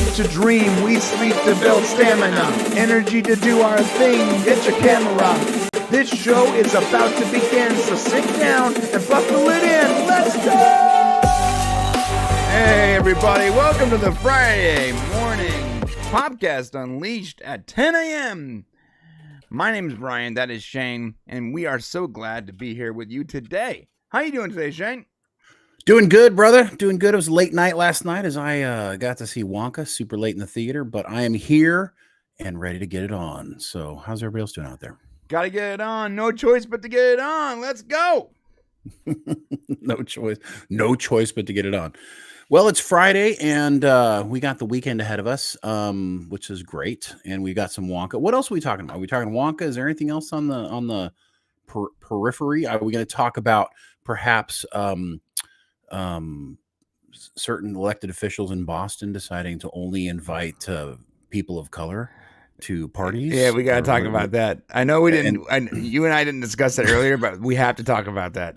eat to dream, we sleep to build stamina, energy to do our thing. Get your camera. This show is about to begin, so sit down and buckle it in. Let's go! Hey everybody, welcome to the Friday morning Popcast Unleashed at 10 a.m. My name is Brian, that is Shane, and we are so glad to be here with you today. How you doing today, Shane? Doing good, brother. Doing good. It was a late night last night as I got to see Wonka super late in the theater, but I am here and ready to get it on. So how's everybody else doing out there? Gotta get it on. No choice but to get it on. Let's go. No choice but to get it on. Well, it's Friday, and we got the weekend ahead of us, which is great. And we got some Wonka. What else are we talking about? Are we talking Wonka? Is there anything else on the periphery? Are we going to talk about perhaps certain elected officials in Boston deciding to only invite people of color to parties? Yeah, we got to talk about that. I know we didn't, you and I didn't discuss that earlier, but we have to talk about that.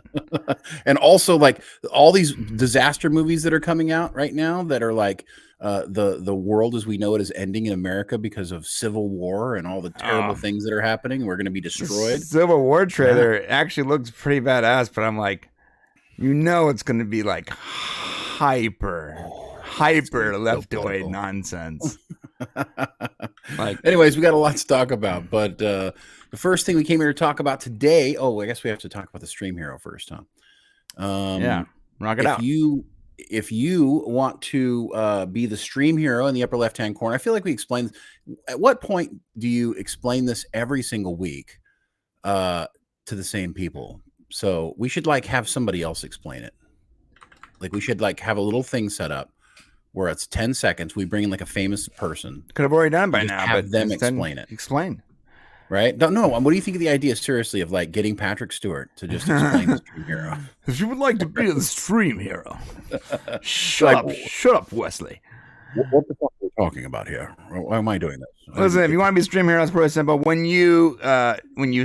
And also, like, all these disaster movies that are coming out right now that are like the world as we know it is ending in America because of civil war and all the terrible things that are happening. We're going to be destroyed. The Civil War trailer actually looks pretty badass, but I'm like, you know, it's going to be like hyper leftoid nonsense. Like, anyways, we got a lot to talk about, but the first thing we came here to talk about today. Oh, I guess we have to talk about the Stream Hero first, huh? Yeah, rock it out. If you want to be the Stream Hero in the upper left-hand corner, I feel like we explained. At what point do you explain this every single week to the same people? So we should like have somebody else explain it. Like we should like have a little thing set up where it's 10 seconds. We bring in like a famous person. Could have already done by now, have them explain it. Explain. Right? Don't know. What do you think of the idea, seriously, of like getting Patrick Stewart to just explain the Stream Hero? If you would like to be the Stream Hero, shut up, Wesley. What the fuck are we talking about here? Why am I doing this? Listen, if you want to be a Stream Hero, it's pretty simple. When you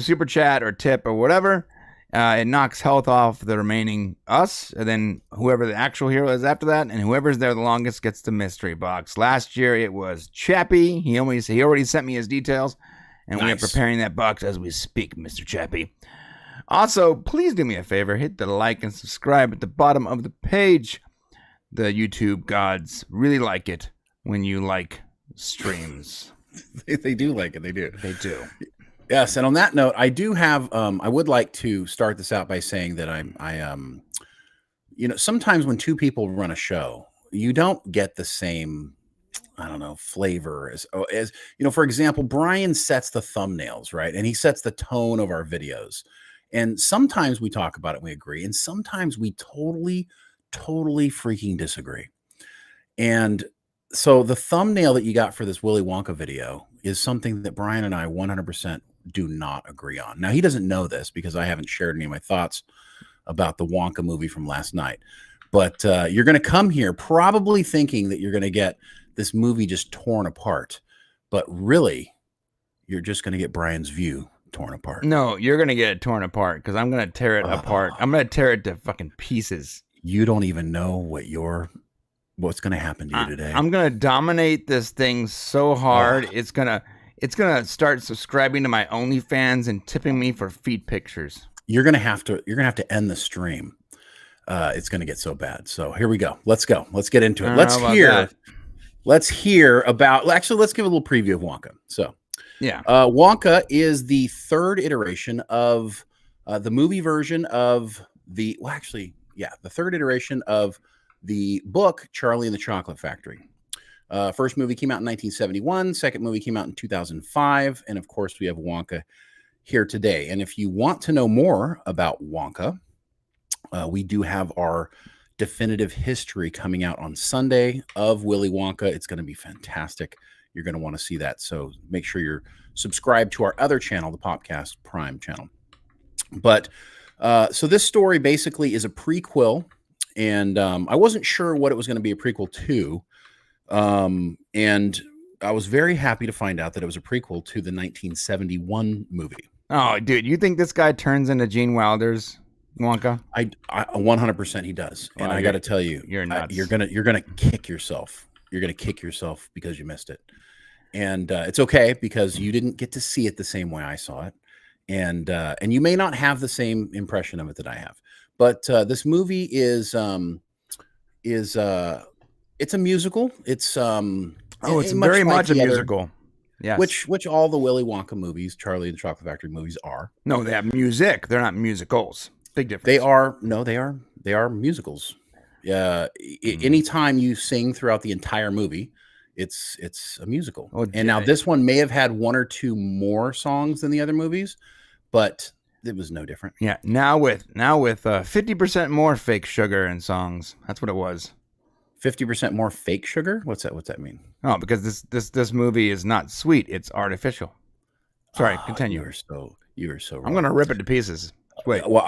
super chat or tip or whatever, it knocks health off the remaining us, and then whoever the actual hero is after that, and whoever's there the longest gets the mystery box. Last year it was Chappie. He already sent me his details, and we are preparing that box as we speak, Mr. Chappie. Also, please do me a favor, hit the like and subscribe at the bottom of the page. The YouTube gods really like it when you like streams. They do like it. They do. They do. Yes, and on that note, I do have. I would like to start this out by saying that sometimes when two people run a show, you don't get the same, I don't know, flavor as for example, Brian sets the thumbnails, right, and he sets the tone of our videos, and sometimes we talk about it, and we agree, and sometimes we totally freaking disagree, and so the thumbnail that you got for this Willy Wonka video is something that Brian and I 100% do not agree on. Now, he doesn't know this because I haven't shared any of my thoughts about the Wonka movie from last night. But you're going to come here probably thinking that you're going to get this movie just torn apart. But really, you're just going to get Brian's view torn apart. No, you're going to get it torn apart because I'm going to tear it apart. I'm going to tear it to fucking pieces. You don't even know what's going to happen to you today. I'm going to dominate this thing so hard. It's going to start subscribing to my OnlyFans and tipping me for feet pictures. You're going to have to end the stream. It's going to get so bad. So here we go. Let's go. Let's get into it. Let's hear about, actually, let's give a little preview of Wonka. So yeah. Wonka is the third iteration of the movie version of the third iteration of the book, Charlie and the Chocolate Factory. First movie came out in 1971. Second movie came out in 2005. And of course, we have Wonka here today. And if you want to know more about Wonka, we do have our definitive history coming out on Sunday of Willy Wonka. It's going to be fantastic. You're going to want to see that. So make sure you're subscribed to our other channel, the Popcast Prime channel. But so this story basically is a prequel. And I wasn't sure what it was going to be a prequel to. And I was very happy to find out that it was a prequel to the 1971 movie. Oh, dude, you think this guy turns into Gene Wilder's Wonka? I 100% he does. And I got to tell you, you're nuts. You're gonna kick yourself you're going to kick yourself because you missed it. And it's okay because you didn't get to see it the same way I saw it. And you may not have the same impression of it that I have. But this movie is it's a musical. It's it's very much a musical. Yes. Which all the Willy Wonka movies, Charlie and the Chocolate Factory movies are. No, they have music. They're not musicals. Big difference. They are musicals. Anytime you sing throughout the entire movie, it's a musical. And now this one may have had one or two more songs than the other movies, but it was no different. Yeah. Now with 50% more fake sugar in songs. That's what it was. 50% more fake sugar? What's that mean? Oh, because this movie is not sweet. It's artificial. Sorry, continue. You are so wrong. I'm going to rip it to pieces. Wait. Well,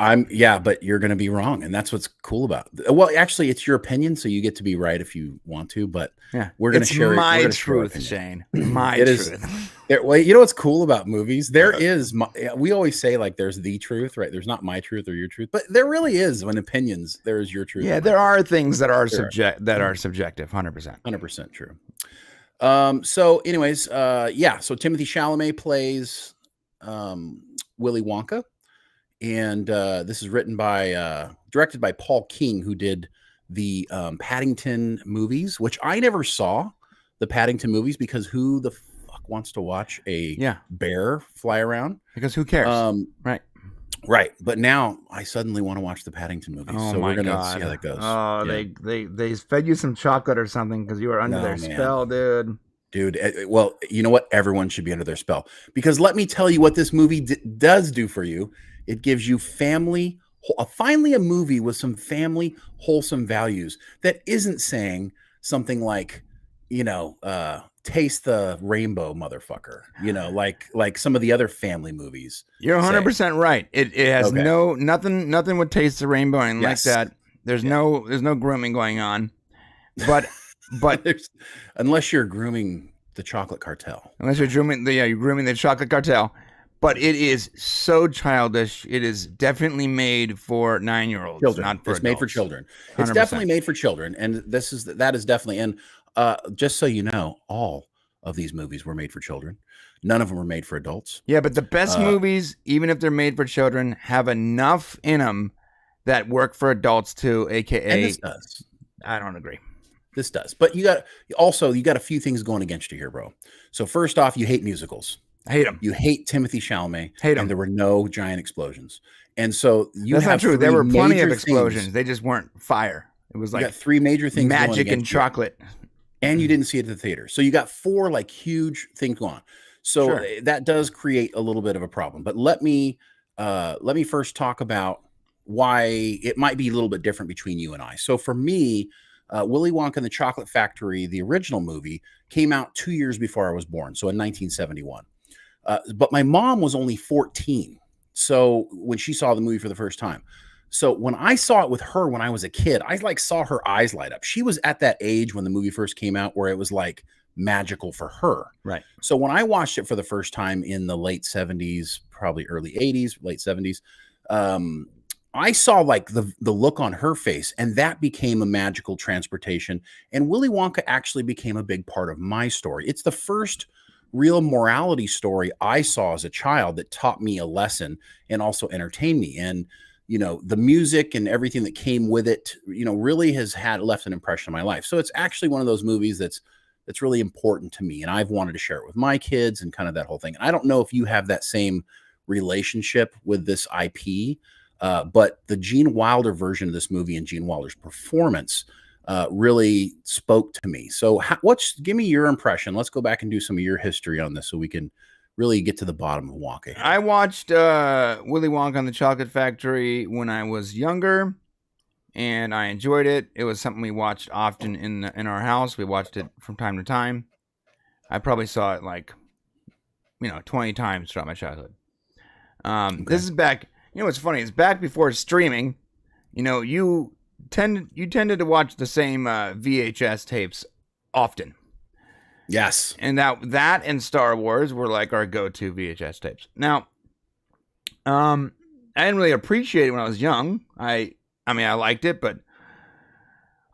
but you're going to be wrong. And that's what's cool about it. Well, actually, it's your opinion. So you get to be right if you want to, but yeah, we're going to share my truth, Shane. My truth. Well, you know what's cool about movies? We always say like there's the truth, right? There's not my truth or your truth, but there really is when opinions, there is your truth. Yeah, there are things that are subjective, 100%. 100% true. So anyways, so Timothy Chalamet plays Willy Wonka. And this is directed by Paul King, who did the Paddington movies, which I never saw the Paddington movies because who the fuck wants to watch a bear fly around? Because who cares? Right. But now I suddenly want to watch the Paddington movies. Oh, so my we're going to God. see how that goes. Oh, yeah. They fed you some chocolate or something because you were under their spell, dude. Dude, well, you know what? Everyone should be under their spell. Because let me tell you what this movie does do for you. It gives you finally a movie with some family wholesome values that isn't saying something like, taste the rainbow, motherfucker. Like some of the other family movies. You're 100% right. It has nothing would taste the rainbow and like that. There's no grooming going on. But unless you're grooming the chocolate cartel. Unless you're grooming the chocolate cartel. But it is so childish. It is definitely made for 9-year-olds, not for adults. It's made for children. 100%. It's definitely made for children, and that is definitely. And just so you know, all of these movies were made for children. None of them were made for adults. Yeah, but the best movies, even if they're made for children, have enough in them that work for adults too. AKA, and this does. I don't agree. This does, but you got a few things going against you here, bro. So first off, you hate musicals. I hate him. You hate Timothy Chalamet. Hate him. And there were no giant explosions. And so that's not true. There were plenty of explosions. They just weren't fire. It was like you got 3 major things: magic and chocolate. And you didn't see it at the theater. So you got 4 like huge things going on. So that does create a little bit of a problem. But let me first talk about why it might be a little bit different between you and I. So for me, Willy Wonka and the Chocolate Factory, the original movie, came out 2 years before I was born. So in 1971. But my mom was only 14. So when she saw the movie for the first time. So when I saw it with her when I was a kid, I saw her eyes light up. She was at that age when the movie first came out where it was like magical for her. Right. So when I watched it for the first time in the late 70s, probably early 80s, late 70s, I saw like the look on her face, and that became a magical transportation. And Willy Wonka actually became a big part of my story. It's the first real morality story I saw as a child that taught me a lesson and also entertained me. And, the music and everything that came with it, really has left an impression on my life. So it's actually one of those movies that's really important to me. And I've wanted to share it with my kids and kind of that whole thing. And I don't know if you have that same relationship with this IP, but the Gene Wilder version of this movie and Gene Wilder's performance really spoke to me. So give me your impression. Let's go back and do some of your history on this so we can really get to the bottom of Wonka here. I watched Willy Wonka and the Chocolate Factory when I was younger, and I enjoyed it. It was something we watched often in our house. We watched it from time to time. I probably saw it 20 times throughout my childhood. This is back. What's funny? It's back before streaming. You tended to watch the same VHS tapes often. Yes. And that and Star Wars were like our go-to VHS tapes. Now, I didn't really appreciate it when I was young. I liked it, but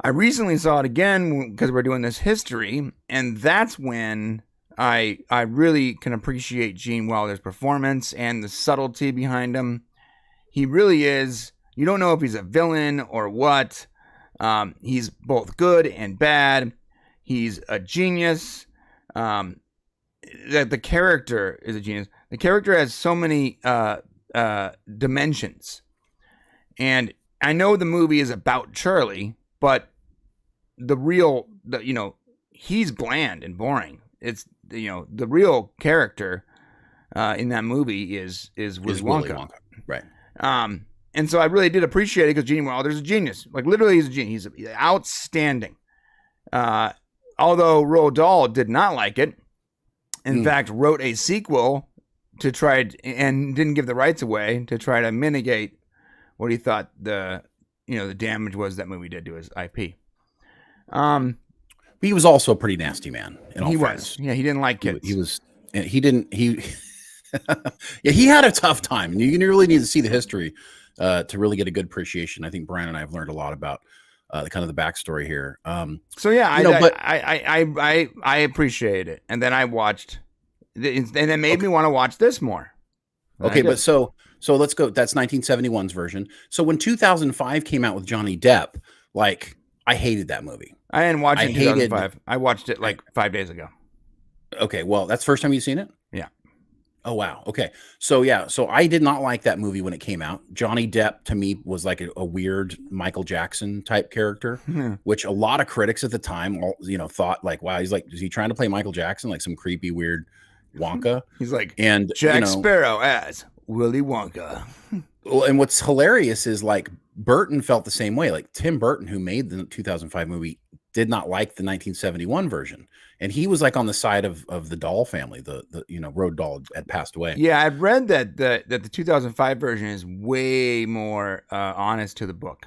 I recently saw it again because we're doing this history, and that's when I really can appreciate Gene Wilder's performance and the subtlety behind him. He really is. You don't know if he's a villain or what. He's both good and bad. He's a genius. The character is a genius. The character has so many dimensions, and I know the movie is about Charlie, but he's bland and boring. It's the real character in that movie is Willy Wonka. Right. And so I really did appreciate it because Gene Wilder's a genius. Like literally, he's a genius. He's outstanding. Although Roald Dahl did not like it, in fact, wrote a sequel to try and didn't give the rights away to try to mitigate what he thought the damage was that movie did to his IP. He was also a pretty nasty man. He was. Yeah, he didn't like kids. He had a tough time. You really need to see the history to really get a good appreciation. I think Brian and I have learned a lot about the backstory here. So yeah, I appreciate it, and then I watched, and it made me want to watch this more. Okay, but so let's go. That's 1971's version. So when 2005 came out with Johnny Depp, like I hated that movie. I didn't watch it in 2005. I watched it like 5 days ago. Okay, well, that's the first time you've seen it? Yeah. Oh, wow. Okay. So, yeah. So I did not like that movie when it came out. Johnny Depp, to me, was like a weird Michael Jackson type character, which a lot of critics at the time, thought like, wow, is he trying to play Michael Jackson, like some creepy, weird Wonka? He's like, and Jack Sparrow as Willy Wonka. Well, and what's hilarious is like Burton felt the same way. Like Tim Burton, who made the 2005 movie, did not like the 1971 version. And he was like on the side of the Dahl family. The Roald Dahl had passed away. Yeah, I've read that the 2005 version is way more honest to the book.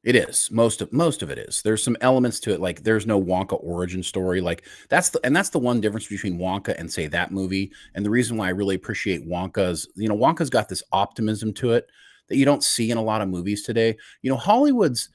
It is. Most of it is. There's some elements to it, like there's no Wonka origin story. Like that's the one difference between Wonka and say that movie. And the reason why I really appreciate Wonka's, Wonka's got this optimism to it that you don't see in a lot of movies today. Hollywood's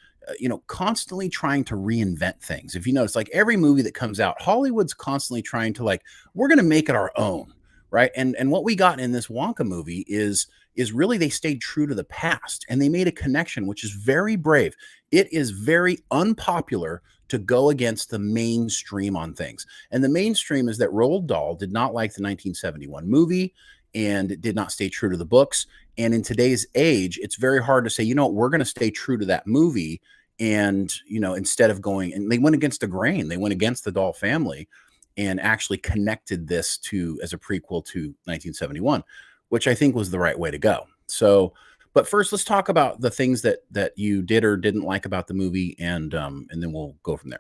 constantly trying to reinvent things. If you notice, like every movie that comes out, Hollywood's constantly trying to we're going to make it our own. Right. And what we got in this Wonka movie is really they stayed true to the past and they made a connection, which is very brave. It is very unpopular to go against the mainstream on things. And the mainstream is that Roald Dahl did not like the 1971 movie and did not stay true to the books. And in today's age, it's very hard to say, we're going to stay true to that movie. And, instead of going, and they went against the grain, they went against the Dahl family and actually connected this as a prequel to 1971, which I think was the right way to go. So, but first let's talk about the things that you did or didn't like about the movie. And then we'll go from there.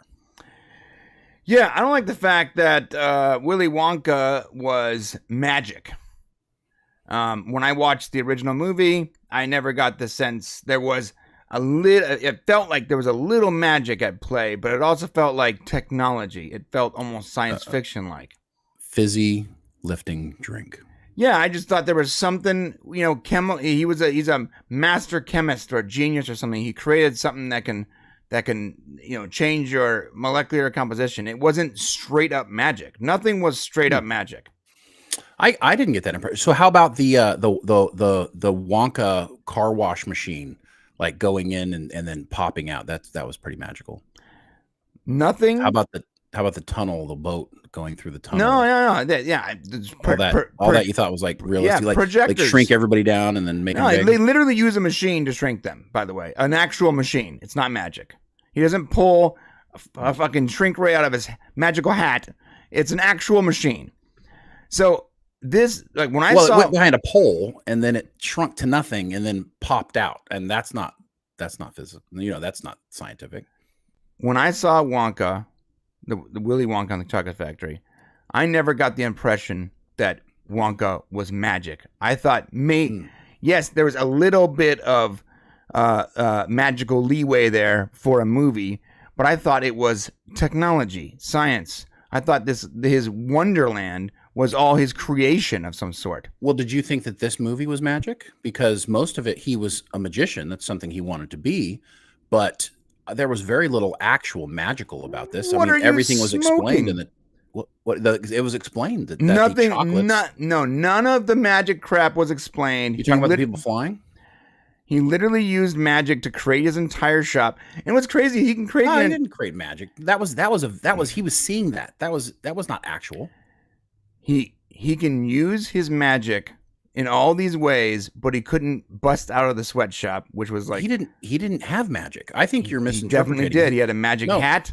Yeah. I don't like the fact that Willy Wonka was magic. When I watched the original movie, I never got the sense there was it felt like there was a little magic at play, but it also felt like technology. It felt almost science fiction like. Fizzy lifting drink. Yeah, I just thought there was something, he's a master chemist or a genius or something. He created something that can change your molecular composition. It wasn't straight up magic. Nothing was straight up magic. I didn't get that impression. So how about the Wonka car wash machine, like going in and then popping out? That was pretty magical. Nothing. How about the tunnel, the boat going through the tunnel? No. All that you thought was like realistic, yeah, like projectors. Shrink everybody down and then make them big. They literally use a machine to shrink them. By the way, an actual machine. It's not magic. He doesn't pull a fucking shrink ray out of his magical hat. It's an actual machine. So. This when I saw it went behind a pole and then it shrunk to nothing and then popped out, and that's not physical. That's not scientific. When I saw Wonka, the Willy Wonka on the Chocolate Factory, I never got the impression that Wonka was magic. I thought yes, there was a little bit of magical leeway there for a movie, but I thought it was technology, science. I thought his Wonderland was all his creation of some sort. Well, did you think that this movie was magic? Because most of it, he was a magician. That's something he wanted to be. But there was very little actual magical about this. What I are mean, you everything was explained smoking? it was explained that the Nothing. chocolates. None of the magic crap was explained. You talking about the people flying? He literally used magic to create his entire shop. And what's crazy, he can create. No, he didn't create magic. He was seeing that. That was not actual. He can use his magic in all these ways, but he couldn't bust out of the sweatshop, which was like he didn't have magic. I think you're he misinterpreting. definitely did. He had a magic hat.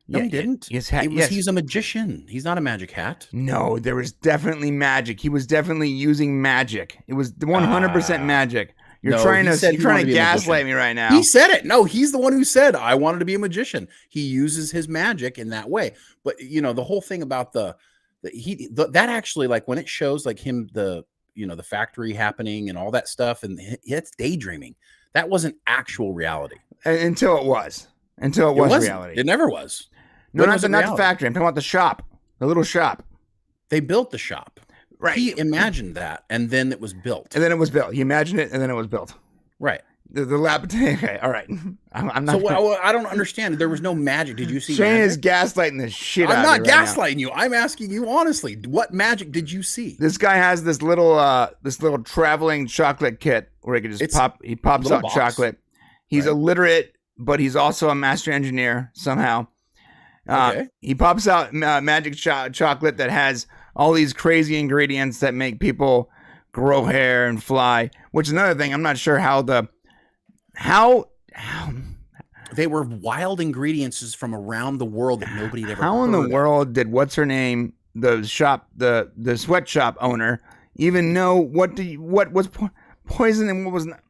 No, he didn't. His hat. He's a magician. He's not a magic hat. No, there was definitely magic. He was definitely using magic. It was 100% magic. You're trying to gaslight me right now. He said it. No, he's the one who said I wanted to be a magician. He uses his magic in that way. But the whole thing about that actually, like when it shows like him, the factory happening and all that stuff, and it's daydreaming. That wasn't actual reality until it was. Until it was reality. It never was. No, not the factory. I'm talking about the shop, the little shop. They built the shop. Right. He imagined that, and then it was built. And then it was built. He imagined it, and then it was built. Right. The lab. Okay. All right. I'm not. So I don't understand. There was no magic. Did you see? Shane magic? is gaslighting the shit out of I'm me not right gaslighting you. I'm asking you honestly. What magic did you see? This guy has this little traveling chocolate kit where he can just He pops out chocolate. He's illiterate, but he's also a master engineer somehow. Okay. He pops out magic chocolate that has all these crazy ingredients that make people grow hair and fly. Which is another thing. I'm not sure how they were wild ingredients from around the world that nobody had ever. How in the world did what's her name, the sweatshop owner, even know what was poison and what was not?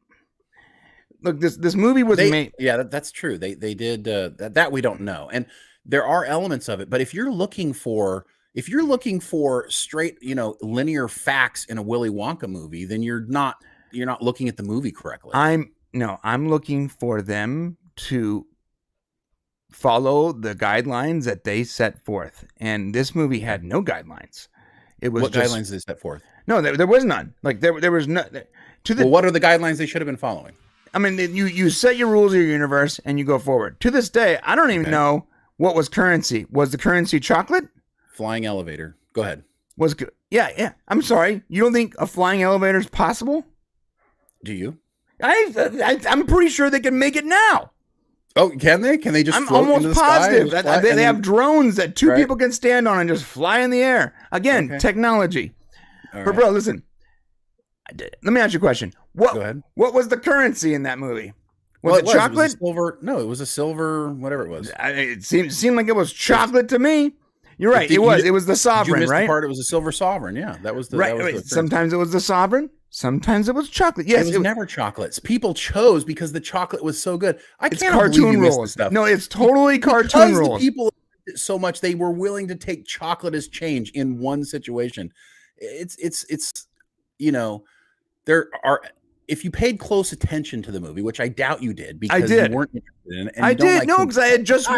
Look, this movie was made. Yeah, that's true. They did that we don't know, and there are elements of it. But if you're looking for straight, linear facts in a Willy Wonka movie, then you're not looking at the movie correctly. I'm looking for them to follow the guidelines that they set forth, and this movie had no guidelines. It was what guidelines did they set forth? No, there was none. Like there was no. What are the guidelines they should have been following? I mean, you set your rules of your universe and you go forward. To this day, I don't even know what was currency. Was the currency chocolate? Flying elevator. Go ahead. Yeah. I'm sorry. You don't think a flying elevator is possible? Do you? I'm pretty sure they can make it now. Oh, can they? Can they just? I'm float almost into the positive sky that they have drones that two people can stand on and just fly in the air. Again, technology. But bro, listen. Let me ask you a question. Go ahead. What was the currency in that movie? Was it chocolate? It was silver. No, it was a silver. Whatever it was. It seemed like it was chocolate to me. You're right. It was the sovereign, right? The part. It was a silver sovereign. Yeah, that was the right. That was the sometimes it was the sovereign. Sometimes it was chocolate. Yes, it was never chocolates. People chose because the chocolate was so good. It's cartoon rules. No, it's totally cartoon rules. The people so much they were willing to take chocolate as change in one situation. It's there are. If you paid close attention to the movie, which I doubt you did, because you weren't interested in it. And I did, because I had just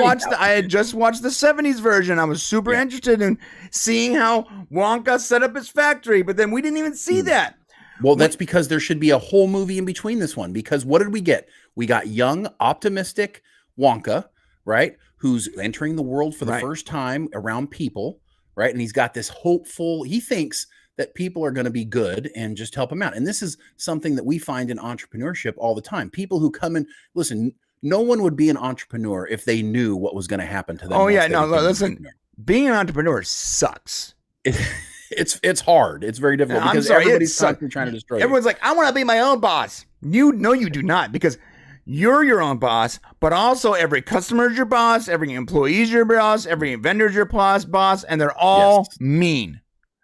watched the 70s version. I was super interested in seeing how Wonka set up his factory, but then we didn't even see that. Well, that's because there should be a whole movie in between this one. Because what did we get? We got young, optimistic Wonka, right? Who's entering the world for the first time around people, right? And he's got this hopeful. He thinks that people are going to be good and just help him out. And this is something that we find in entrepreneurship all the time. People who come in, listen, no one would be an entrepreneur if they knew what was going to happen to them. Oh yeah, no, listen, being an entrepreneur sucks. It's hard. It's very difficult because everybody's constantly trying to destroy you. Everyone's like, I want to be my own boss. You do not, because you're your own boss, but also every customer is your boss, every employee is your boss, every vendor is your boss, and they're all mean.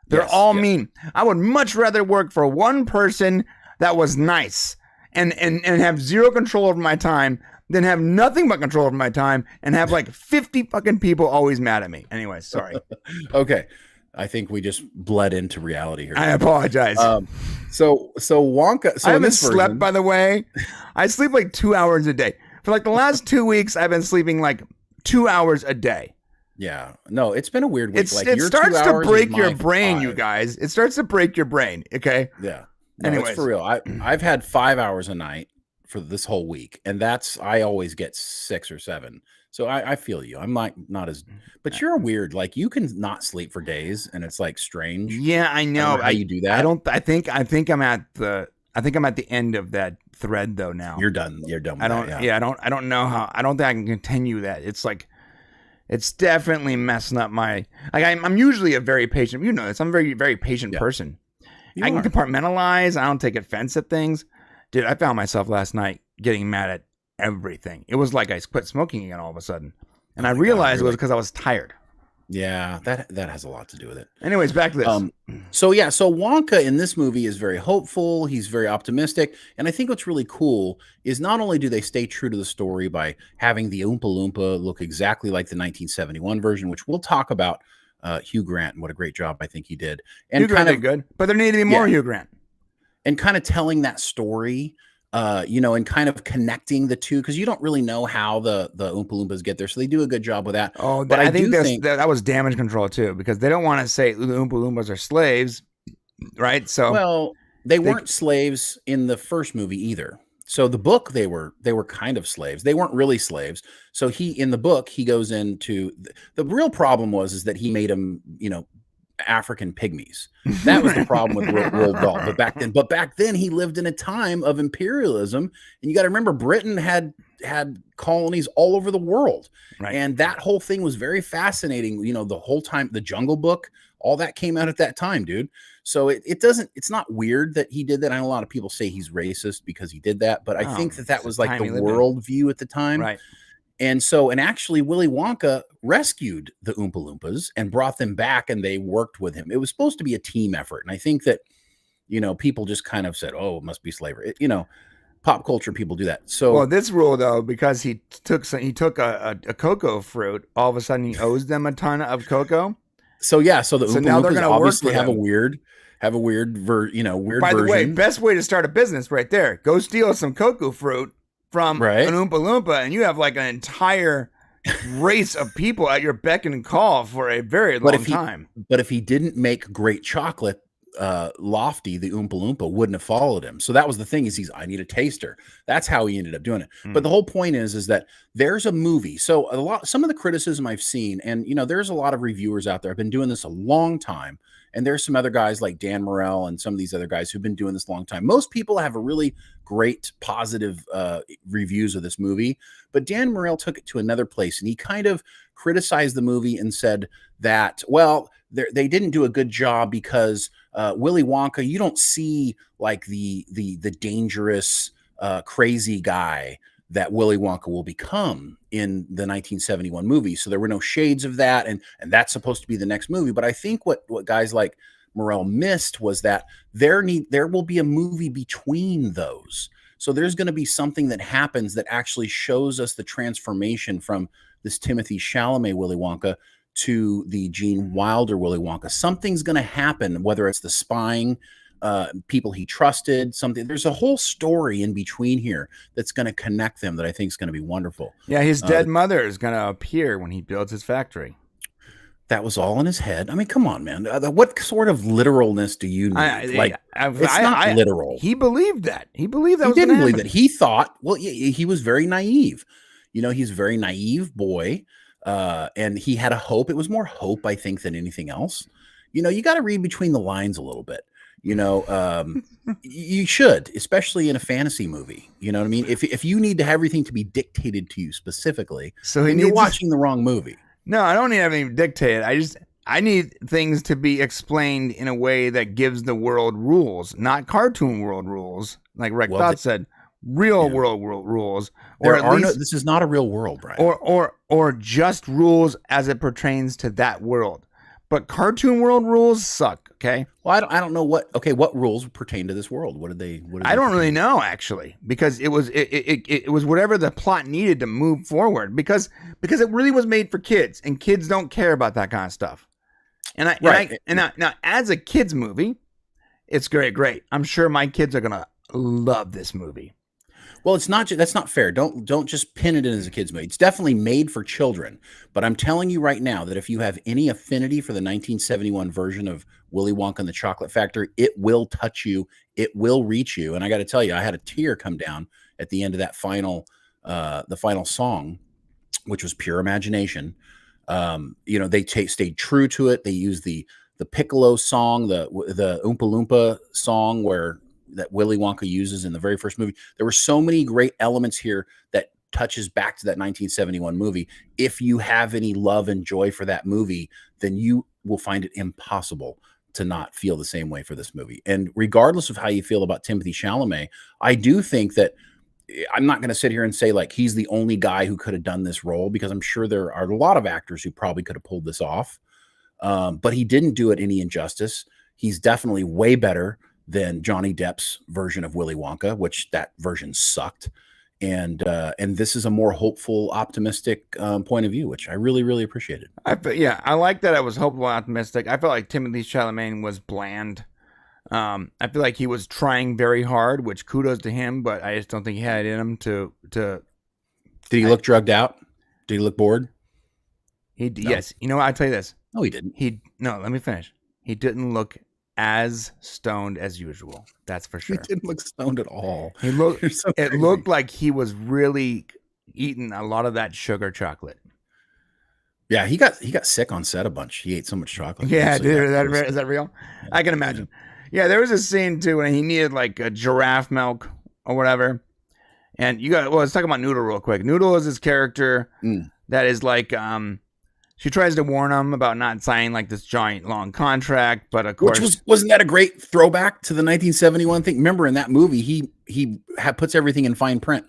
They're all mean. I would much rather work for one person that was nice and have zero control over my time than have nothing but control over my time and have like 50 fucking people always mad at me. Anyway, sorry. Okay. I think we just bled into reality here. I apologize. So Wonka. So I haven't slept, by the way. I sleep like 2 hours a day. For like the last 2 weeks, I've been sleeping like 2 hours a day. Yeah, no, it's been a weird week. It starts to break your brain, you guys. It starts to break your brain. Okay. Yeah. No, anyways, it's for real. I've had 5 hours a night for this whole week, and I always get 6 or 7. So I feel you. I'm not as, but you're weird. Like you can not sleep for days, and it's like strange. Yeah, I I don't know. know how you do that. I think I'm at the end of that thread though now. You're done. You're done. With I don't. that, yeah. I don't know how. I don't think I can continue that. It's like, it's definitely messing up my. Like I'm usually a very patient. You know this. I'm a very very patient person. I can compartmentalize. I don't take offense at things. Dude, I found myself last night getting mad at everything. It was like I quit smoking again all of a sudden, and I realized it was because I was tired. Yeah, that has a lot to do with it. Anyways, back to this. So Wonka in this movie is very hopeful. He's very optimistic, and I think what's really cool is not only do they stay true to the story by having the Oompa Loompa look exactly like the 1971 version, which we'll talk about. Hugh Grant and what a great job I think he did, and Hugh Grant did good, but there needed to be more Hugh Grant, and kind of telling that story. And kind of connecting the two, because you don't really know how the Oompa Loompas get there, so they do a good job with that. Oh, but I think that was damage control too, because they don't want to say the Oompa Loompas are slaves, right? So they weren't slaves in the first movie either. So the book they were kind of slaves. They weren't really slaves. So in the book he goes into the real problem is that he made them African pygmies. That was the problem with Roald Dahl. But back then he lived in a time of imperialism, and you got to remember Britain had colonies all over the world, right? And that whole thing was very fascinating. The whole time, the Jungle Book, all that came out at that time, dude. So it's not weird that he did that. I know a lot of people say he's racist because he did that, but I think that was like the world view at the time, right? And actually Willy Wonka rescued the Oompa Loompas and brought them back, and they worked with him. It was supposed to be a team effort. And I think that, people just kind of said, oh, it must be slavery. Pop culture people do that. So, well, this rule though, because he took a cocoa fruit, all of a sudden he owes them a ton of cocoa. So the Oompa Loompas obviously have a weird version. By the way, best way to start a business right there. Go steal some cocoa fruit from an Oompa Loompa, and you have like an entire race of people at your beck and call for a very long time. But if he didn't make great chocolate, Lofty, the Oompa Loompa, wouldn't have followed him. So that was the thing, I need a taster. That's how he ended up doing it. But the whole point is that there's a movie. So some of the criticism I've seen, and there's a lot of reviewers out there. I've been doing this a long time. And there's some other guys like Dan Morell and some of these other guys who've been doing this a long time. Most people have a really great positive reviews of this movie, but Dan Morell took it to another place, and he kind of criticized the movie and said that, they didn't do a good job because Willy Wonka, you don't see like the dangerous, crazy guy that Willy Wonka will become in the 1971 movie. So there were no shades of that. And that's supposed to be the next movie. But I think what guys like Morell missed was that there will be a movie between those. So there's going to be something that happens that actually shows us the transformation from this Timothy Chalamet Willy Wonka to the Gene Wilder Willy Wonka. Something's going to happen, whether it's the spying, people he trusted, something. There's a whole story in between here that's going to connect them that I think is going to be wonderful. Yeah, his dead mother is going to appear when he builds his factory. That was all in his head. I mean, come on, man. What sort of literalness do you need? It's not literal. He believed that. He believed that. He didn't believe that. He thought. Well, he was very naive. He's a very naive boy, and he had a hope. It was more hope, I think, than anything else. You got to read between the lines a little bit. You should, especially in a fantasy movie. You know what I mean? If you need to have everything to be dictated to you specifically, so you're watching the wrong movie. No, I don't need everything dictated. I need things to be explained in a way that gives the world rules, not cartoon world rules, like Rick Dot said, real world rules. This is not a real world, Brian. Or just rules as it pertains to that world. But cartoon world rules suck. Okay. Well, I don't know what rules pertain to this world. What did they? I don't really know actually, because it was whatever the plot needed to move forward. Because it really was made for kids, and kids don't care about that kind of stuff. Now as a kids movie, it's great. I'm sure my kids are gonna love this movie. Well, it's not. That's not fair. Don't just pin it in as a kids movie. It's definitely made for children. But I'm telling you right now that if you have any affinity for the 1971 version of Willy Wonka and the Chocolate Factory, it will touch you. It will reach you. And I got to tell you, I had a tear come down at the end of that the final song, which was pure imagination. They stayed true to it. They used the Piccolo song, the Oompa Loompa song that Willy Wonka uses in the very first movie. There were so many great elements here that touches back to that 1971 movie. If you have any love and joy for that movie, then you will find it impossible to not feel the same way for this movie. And regardless of how you feel about Timothée Chalamet, I do think that I'm not going to sit here and say like he's the only guy who could have done this role, because I'm sure there are a lot of actors who probably could have pulled this off. But he didn't do it any injustice. He's definitely way better than Johnny Depp's version of Willy Wonka, which that version sucked. And this is a more hopeful, optimistic point of view, which I really, really appreciated. I like that it was hopeful and optimistic. I felt like Timothée Chalamet was bland. I feel like he was trying very hard, which kudos to him, but I just don't think he had it in him to. Did he look drugged out? Did he look bored? No. Yes. You know what? I'll tell you this. No, he didn't. Let me finish. He didn't look as stoned as usual. That's for sure. He didn't look stoned at all. It looked like he was really eating a lot of that sugar chocolate. Yeah, he got sick on set a bunch. He ate so much chocolate. Yeah, dude, is that real? Yeah. I can imagine. Yeah, there was a scene too when he needed like a giraffe milk or whatever. And let's talk about Noodle real quick. Noodle is this character that is like, she tries to warn him about not signing like this giant long contract, but of course, wasn't that a great throwback to the 1971 thing? Remember in that movie, he puts everything in fine print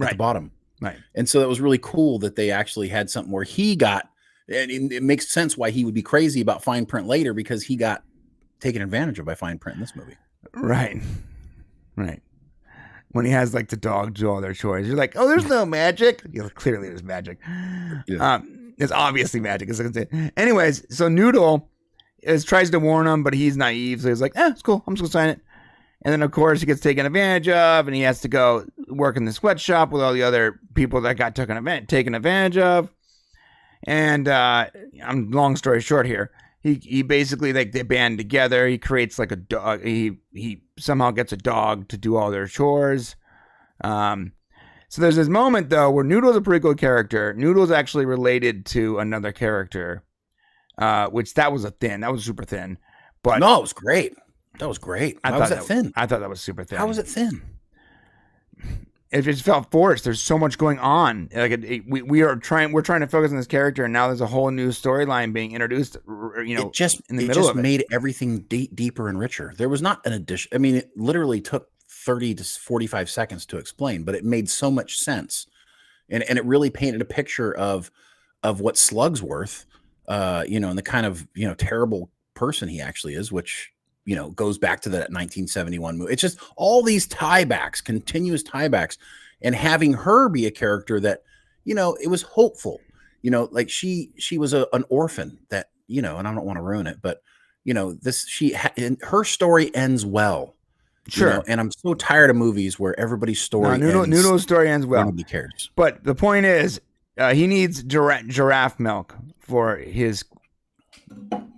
at the bottom, right? And so that was really cool that they actually had something where he got, and it makes sense why he would be crazy about fine print later, because he got taken advantage of by fine print in this movie, right? When he has like the dog do all their chores, you're like, oh, there's no magic. Clearly, there's magic. Yeah. It's obviously magic. Anyways, so Noodle tries to warn him, but he's naive. So he's like, it's cool. I'm just going to sign it. And then, of course, he gets taken advantage of, and he has to go work in the sweatshop with all the other people that got taken advantage of. And long story short here, he basically, like, they band together. He creates like a dog. He somehow gets a dog to do all their chores. So there's this moment, though, where Noodle's a pretty good character. Noodle's actually related to another character, which that was super thin. But no, it was great. That was great. How was that thin? I thought that was super thin. How was it thin? It just felt forced. There's so much going on. Like we're trying to focus on this character, and now there's a whole new storyline being introduced. In the middle of it, made everything deeper and richer. There was not an addition. I mean, it literally took 30 to 45 seconds to explain, but it made so much sense. And it really painted a picture of what Slugsworth, and the kind of, terrible person he actually is, which, goes back to that 1971 movie. It's just all these tiebacks, continuous tiebacks, and having her be a character that, it was hopeful, like she was an orphan that, and I don't want to ruin it, but, her story ends well. Sure. And I'm so tired of movies where everybody's story Noodle's story ends well. Nobody cares. But the point is, he needs giraffe milk for his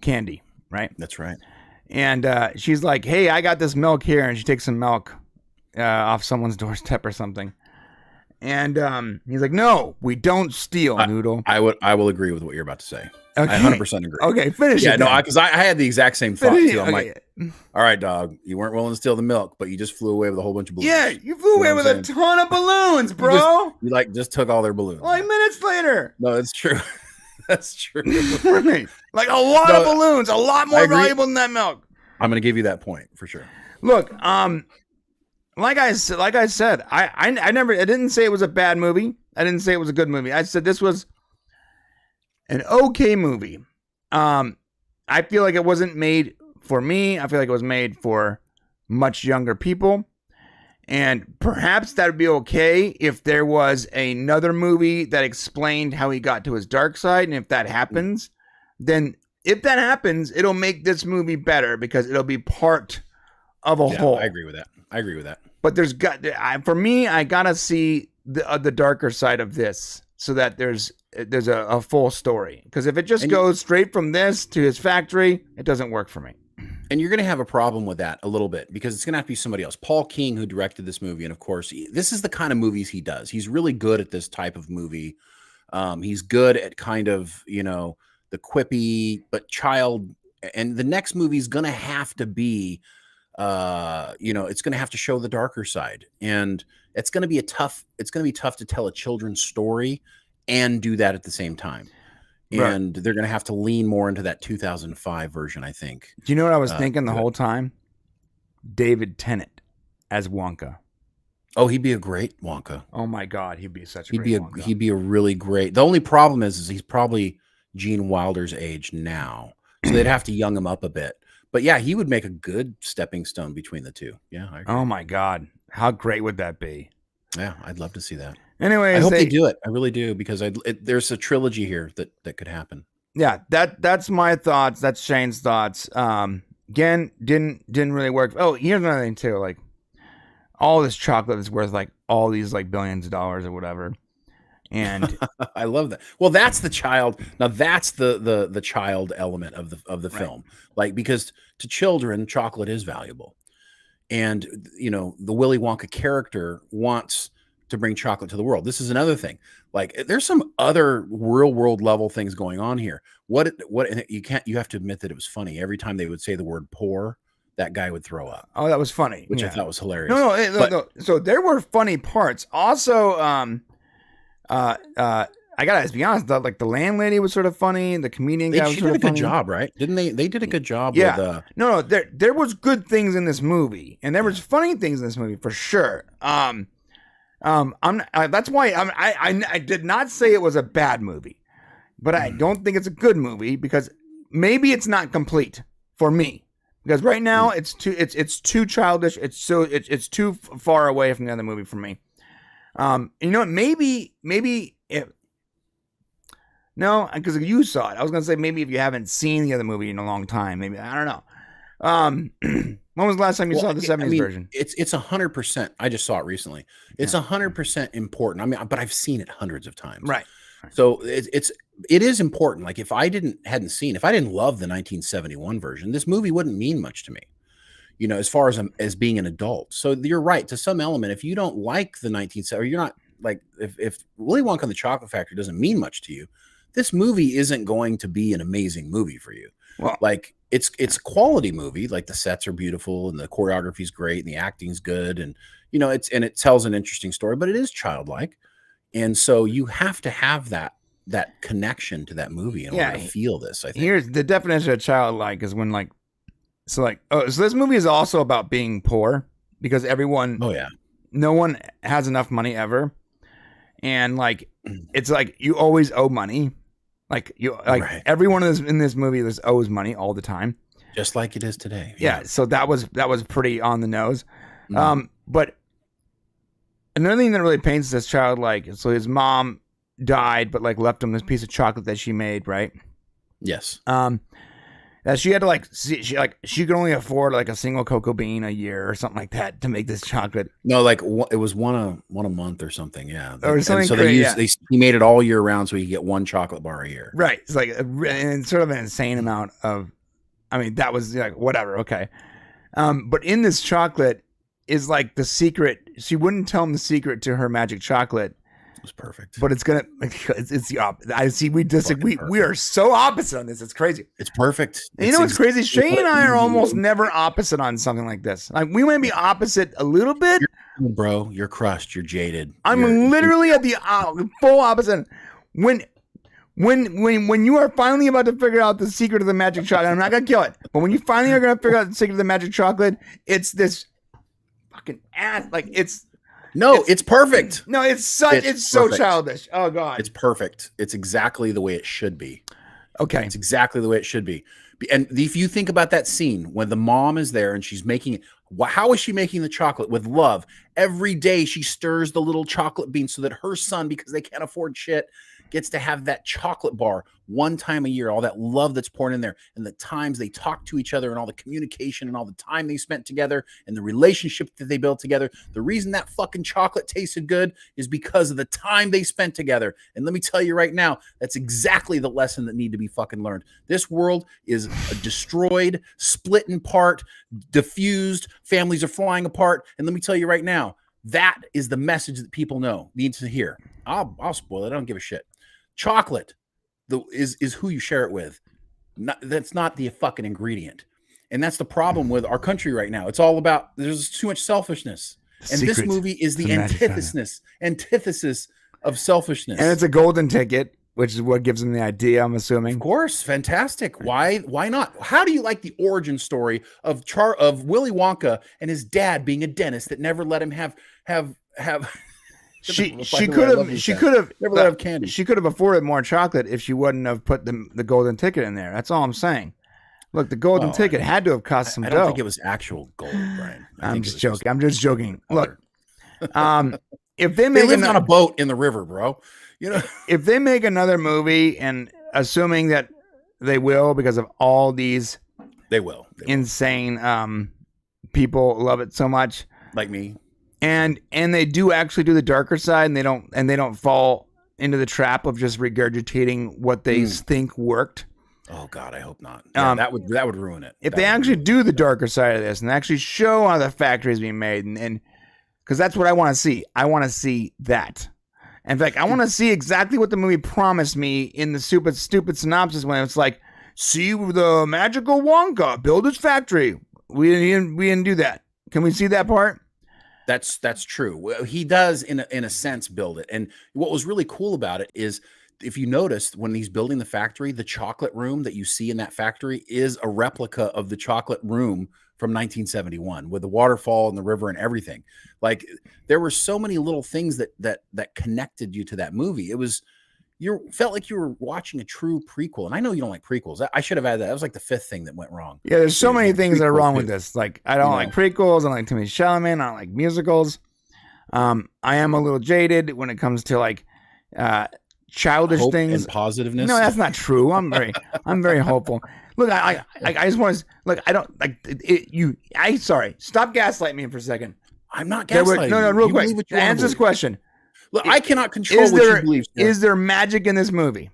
candy, right? That's right. And she's like, hey, I got this milk here. And she takes some milk off someone's doorstep or something. And he's like, no, we don't steal, Noodle. I will agree with what you're about to say. Okay. I 100% agree. Okay, finish it. Yeah, no, because I had the exact same thought too. I'm like, all right, dog, you weren't willing to steal the milk, but you just flew away with a whole bunch of balloons. Yeah, you flew away with a ton of balloons, bro. You just took all their balloons. Like minutes later. No, it's true. That's true. Right. Like a lot of balloons, a lot more valuable than that milk. I'm going to give you that point for sure. Look, like I said, I didn't say it was a bad movie. I didn't say it was a good movie. I said this was an okay movie. I feel like it wasn't made for me. I feel like it was made for much younger people. And perhaps that would be okay if there was another movie that explained how he got to his dark side. And if that happens, it'll make this movie better because it'll be part of a whole. I agree with that. But for me, I gotta see the darker side of this so that there's a full story. Because if it just goes straight from this to his factory, it doesn't work for me. And you're going to have a problem with that a little bit because it's going to have to be somebody else. Paul King, who directed this movie, and of course, this is the kind of movies he does. He's really good at this type of movie. He's good at kind of, the quippy but child. And the next movie is going to have to be, it's going to have to show the darker side, and it's going to be tough to tell a children's story and do that at the same time. And they're going to have to lean more into that 2005 version, I think. Do you know what I was thinking the whole time? David Tennant as Wonka. Oh, he'd be a great Wonka. Oh my God, he'd be such a great Wonka. He'd be a really great. The only problem is he's probably Gene Wilder's age now, so they'd have to young him up a bit. But yeah, he would make a good stepping stone between the two. Yeah. I agree. Oh my God, how great would that be? Yeah, I'd love to see that. Anyways, I hope they do it. I really do, because there's a trilogy here that could happen. Yeah, that's my thoughts. That's Shane's thoughts. Again, didn't really work. Oh, here's another thing too. Like, all this chocolate is worth like all these like billions of dollars or whatever. And I love that. Well, that's the child. Now that's the child element of the film. Like, because to children, chocolate is valuable. And the Willy Wonka character wants to bring chocolate to the world. This is another thing. Like, there's some other real world level things going on here. What you have to admit that it was funny. Every time they would say the word poor, that guy would throw up. Oh, that was funny. Which I thought was hilarious. No. So there were funny parts. Also, I gotta be honest, the landlady was sort of funny. The comedian guy was sort of funny. She did a good job, right? Didn't they? They did a good job. Yeah. With, there was good things in this movie, and there was funny things in this movie for sure. That's why I did not say it was a bad movie, but I don't think it's a good movie, because maybe it's not complete for me. Because right now it's too childish. It's too far away from the other movie for me. Maybe if no, because you saw it. I was gonna say maybe if you haven't seen the other movie in a long time, maybe, I don't know. When was the last time you saw the 70s version? It's 100%. I just saw it recently. It's 100% important. I mean, but I've seen it hundreds of times. Right. So it is important. Like, if I didn't love the 1971 version, this movie wouldn't mean much to me, as far as being an adult. So you're right, to some element. If you don't like the 1970s, or you're not like, if Willy Wonka and the Chocolate Factory doesn't mean much to you, this movie isn't going to be an amazing movie for you. Well, like, it's a quality movie. Like, the sets are beautiful, and the choreography is great, and the acting's good, and it tells an interesting story, but it is childlike. And so you have to have that connection to that movie in order to feel this, I think. Here's the definition of childlike is when so this movie is also about being poor, because everyone, no one has enough money ever. And it's like you always owe money. Everyone in this movie owes money all the time. Just like it is today. Yeah. So that was pretty on the nose. But another thing that really paints this child, so his mom died, but left him this piece of chocolate that she made, right? Yes. That she had to she could only afford a single cocoa bean a year or something like that to make this chocolate. No, it was one a month or something. Yeah. Or something. So he made it all year round, so he could get one chocolate bar a year. Right. It's and sort of an insane amount of. I mean, that was whatever. Okay. But in this chocolate is the secret. She wouldn't tell him the secret to her magic chocolate. Was perfect, but it's the opposite. I see. We disagree. We are so opposite on this. It's crazy. It's perfect. And what's crazy? Shane and I are almost never opposite on something like this. We might be opposite a little bit. Bro, you're crushed. You're jaded. I'm literally at the full opposite. When you are finally about to figure out the secret of the magic chocolate, I'm not gonna kill it. But when you finally are gonna figure out the secret of the magic chocolate, it's this fucking ass. It's perfect. No, it's so childish. Oh God. It's perfect. It's exactly the way it should be. Okay. It's exactly the way it should be. And if you think about that scene when the mom is there and she's making it, how is she making the chocolate? With love. Every day she stirs the little chocolate beans so that her son, because they can't afford shit, gets to have that chocolate bar one time a year, all that love that's poured in there, and the times they talk to each other and all the communication and all the time they spent together and the relationship that they built together. The reason that fucking chocolate tasted good is because of the time they spent together. And let me tell you right now, that's exactly the lesson that need to be fucking learned. This world is destroyed, split in part, diffused, families are flying apart. And let me tell you right now, that is the message that people need to hear. I'll spoil it. I don't give a shit. Chocolate is who you share it with. That's not the fucking ingredient. And that's the problem with our country right now. It's all about, there's too much selfishness. And this movie is the antithesis of selfishness. And it's a golden ticket, which is what gives them the idea, I'm assuming. Of course, fantastic. Why not? How do you like the origin story of Willy Wonka and his dad being a dentist that never let him have she could have never let him have candy. She could have afforded more chocolate if she wouldn't have put the golden ticket in there. That's all I'm saying. Look, the golden ticket had to have cost some dough. I don't think it was actual gold, Brian. I'm just joking. I'm just joking. Look, if they make lived on a boat in the river, bro. You know, if they make another movie, and assuming that they will, because of all these, they will. Insane people love it so much, like me, and they do actually do the darker side, and they don't fall into the trap of just regurgitating what they think worked. Oh God, I hope not. Yeah, that would ruin it. If they actually do the darker side of this and actually show how the factory is being made, and because that's what I want to see. I want to see that. In fact, I want to see exactly what the movie promised me in the stupid synopsis when it's like, see the magical Wonka build his factory. We didn't do that. Can we see that part? That's true. He does in a sense build it. And what was really cool about it is, if you noticed when he's building the factory, the chocolate room that you see in that factory is a replica of the chocolate room from 1971 with the waterfall and the river and everything. Like, there were so many little things that connected you to that movie. You felt like you were watching a true prequel. And I know you don't like prequels. I should have added that. That was like the fifth thing that went wrong. Yeah, there's so many things that are wrong with this. Like, I don't like prequels. I don't like Timothy Chalamet. I don't like musicals. I am a little jaded when it comes to like childish hope things and positiveness. No, that's not true. I'm very hopeful. Look, I just want to look. I don't like it, sorry. Stop gaslighting me for a second. I'm not gaslighting. No, real quick. Answer this question. Look, I cannot control what you believe. Sir. Is there magic in this movie?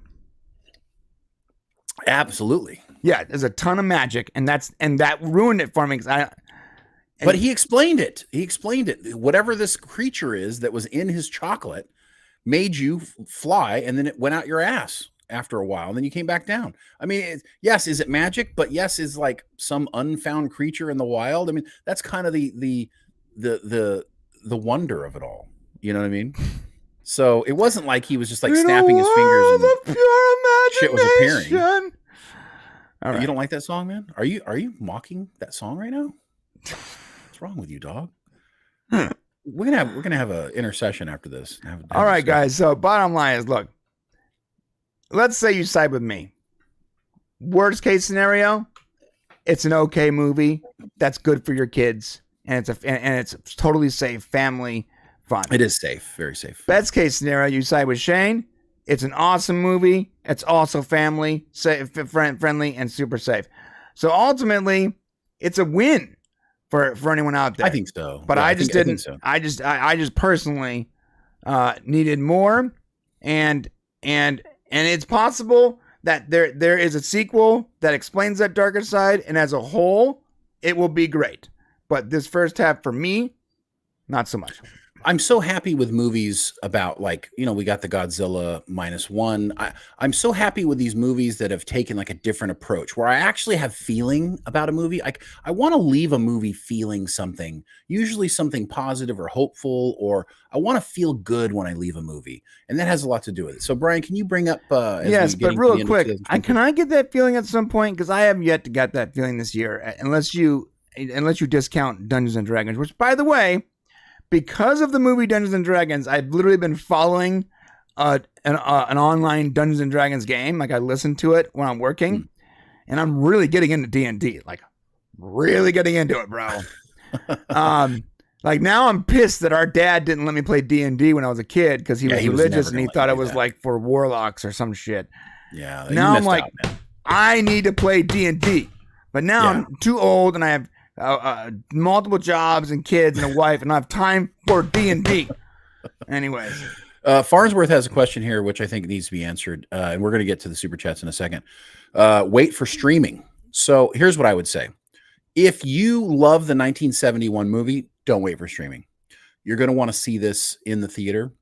Absolutely. Yeah, there's a ton of magic, and that ruined it for me. But he explained it. Whatever this creature is that was in his chocolate made you fly, and then it went out your ass after a while, and then you came back down. I mean, yes, is it magic? But yes, is like some unfound creature in the wild. I mean, that's kind of the wonder of it all. You know what I mean? So it wasn't like he was just like snapping his fingers and the pure shit was appearing. All right. You don't like that song, man? Are you mocking that song right now? What's wrong with you, dog? We're gonna have an intercession after this. All right, guys. So bottom line is, look. Let's say you side with me. Worst case scenario, it's an okay movie that's good for your kids, and it's totally safe, family fun. It is safe, very safe. Best case scenario, you side with Shane. It's an awesome movie. It's also family, safe, friendly, and super safe. So ultimately, it's a win for anyone out there. I think so, but yeah, I just didn't. I just personally needed more, and it's possible that there is a sequel that explains that darker side, and as a whole, it will be great. But this first half for me, not so much. I'm so happy with movies about, like, we got the Godzilla -1. I'm so happy with these movies that have taken like a different approach, where I actually have feeling about a movie. I want to leave a movie feeling something, usually something positive or hopeful, or I want to feel good when I leave a movie. And that has a lot to do with it. So Brian, can you bring up, yes, but real quick, can I get that feeling at some point? Because I haven't yet to get that feeling this year, unless you discount Dungeons and Dragons, which, by the way, because of the movie Dungeons and Dragons, I've literally been following an online Dungeons and Dragons game. Like, I listen to it when I'm working, and I'm really getting into D&D. Like, really getting into it, bro. Like now I'm pissed that our dad didn't let me play D&D when I was a kid because he was he was religious never and he gonna let thought you it do was that. like for warlocks or some shit. Yeah, Now you I'm missed like, out, man. I need to play D&D. But now Yeah. I'm too old and I have multiple jobs and kids and a wife and I have time for D&D. Anyways. Farnsworth has a question here, which I think needs to be answered. And we're going to get to the super chats in a second. Wait for streaming. So here's what I would say. If you love the 1971 movie, don't wait for streaming. You're going to want to see this in the theater.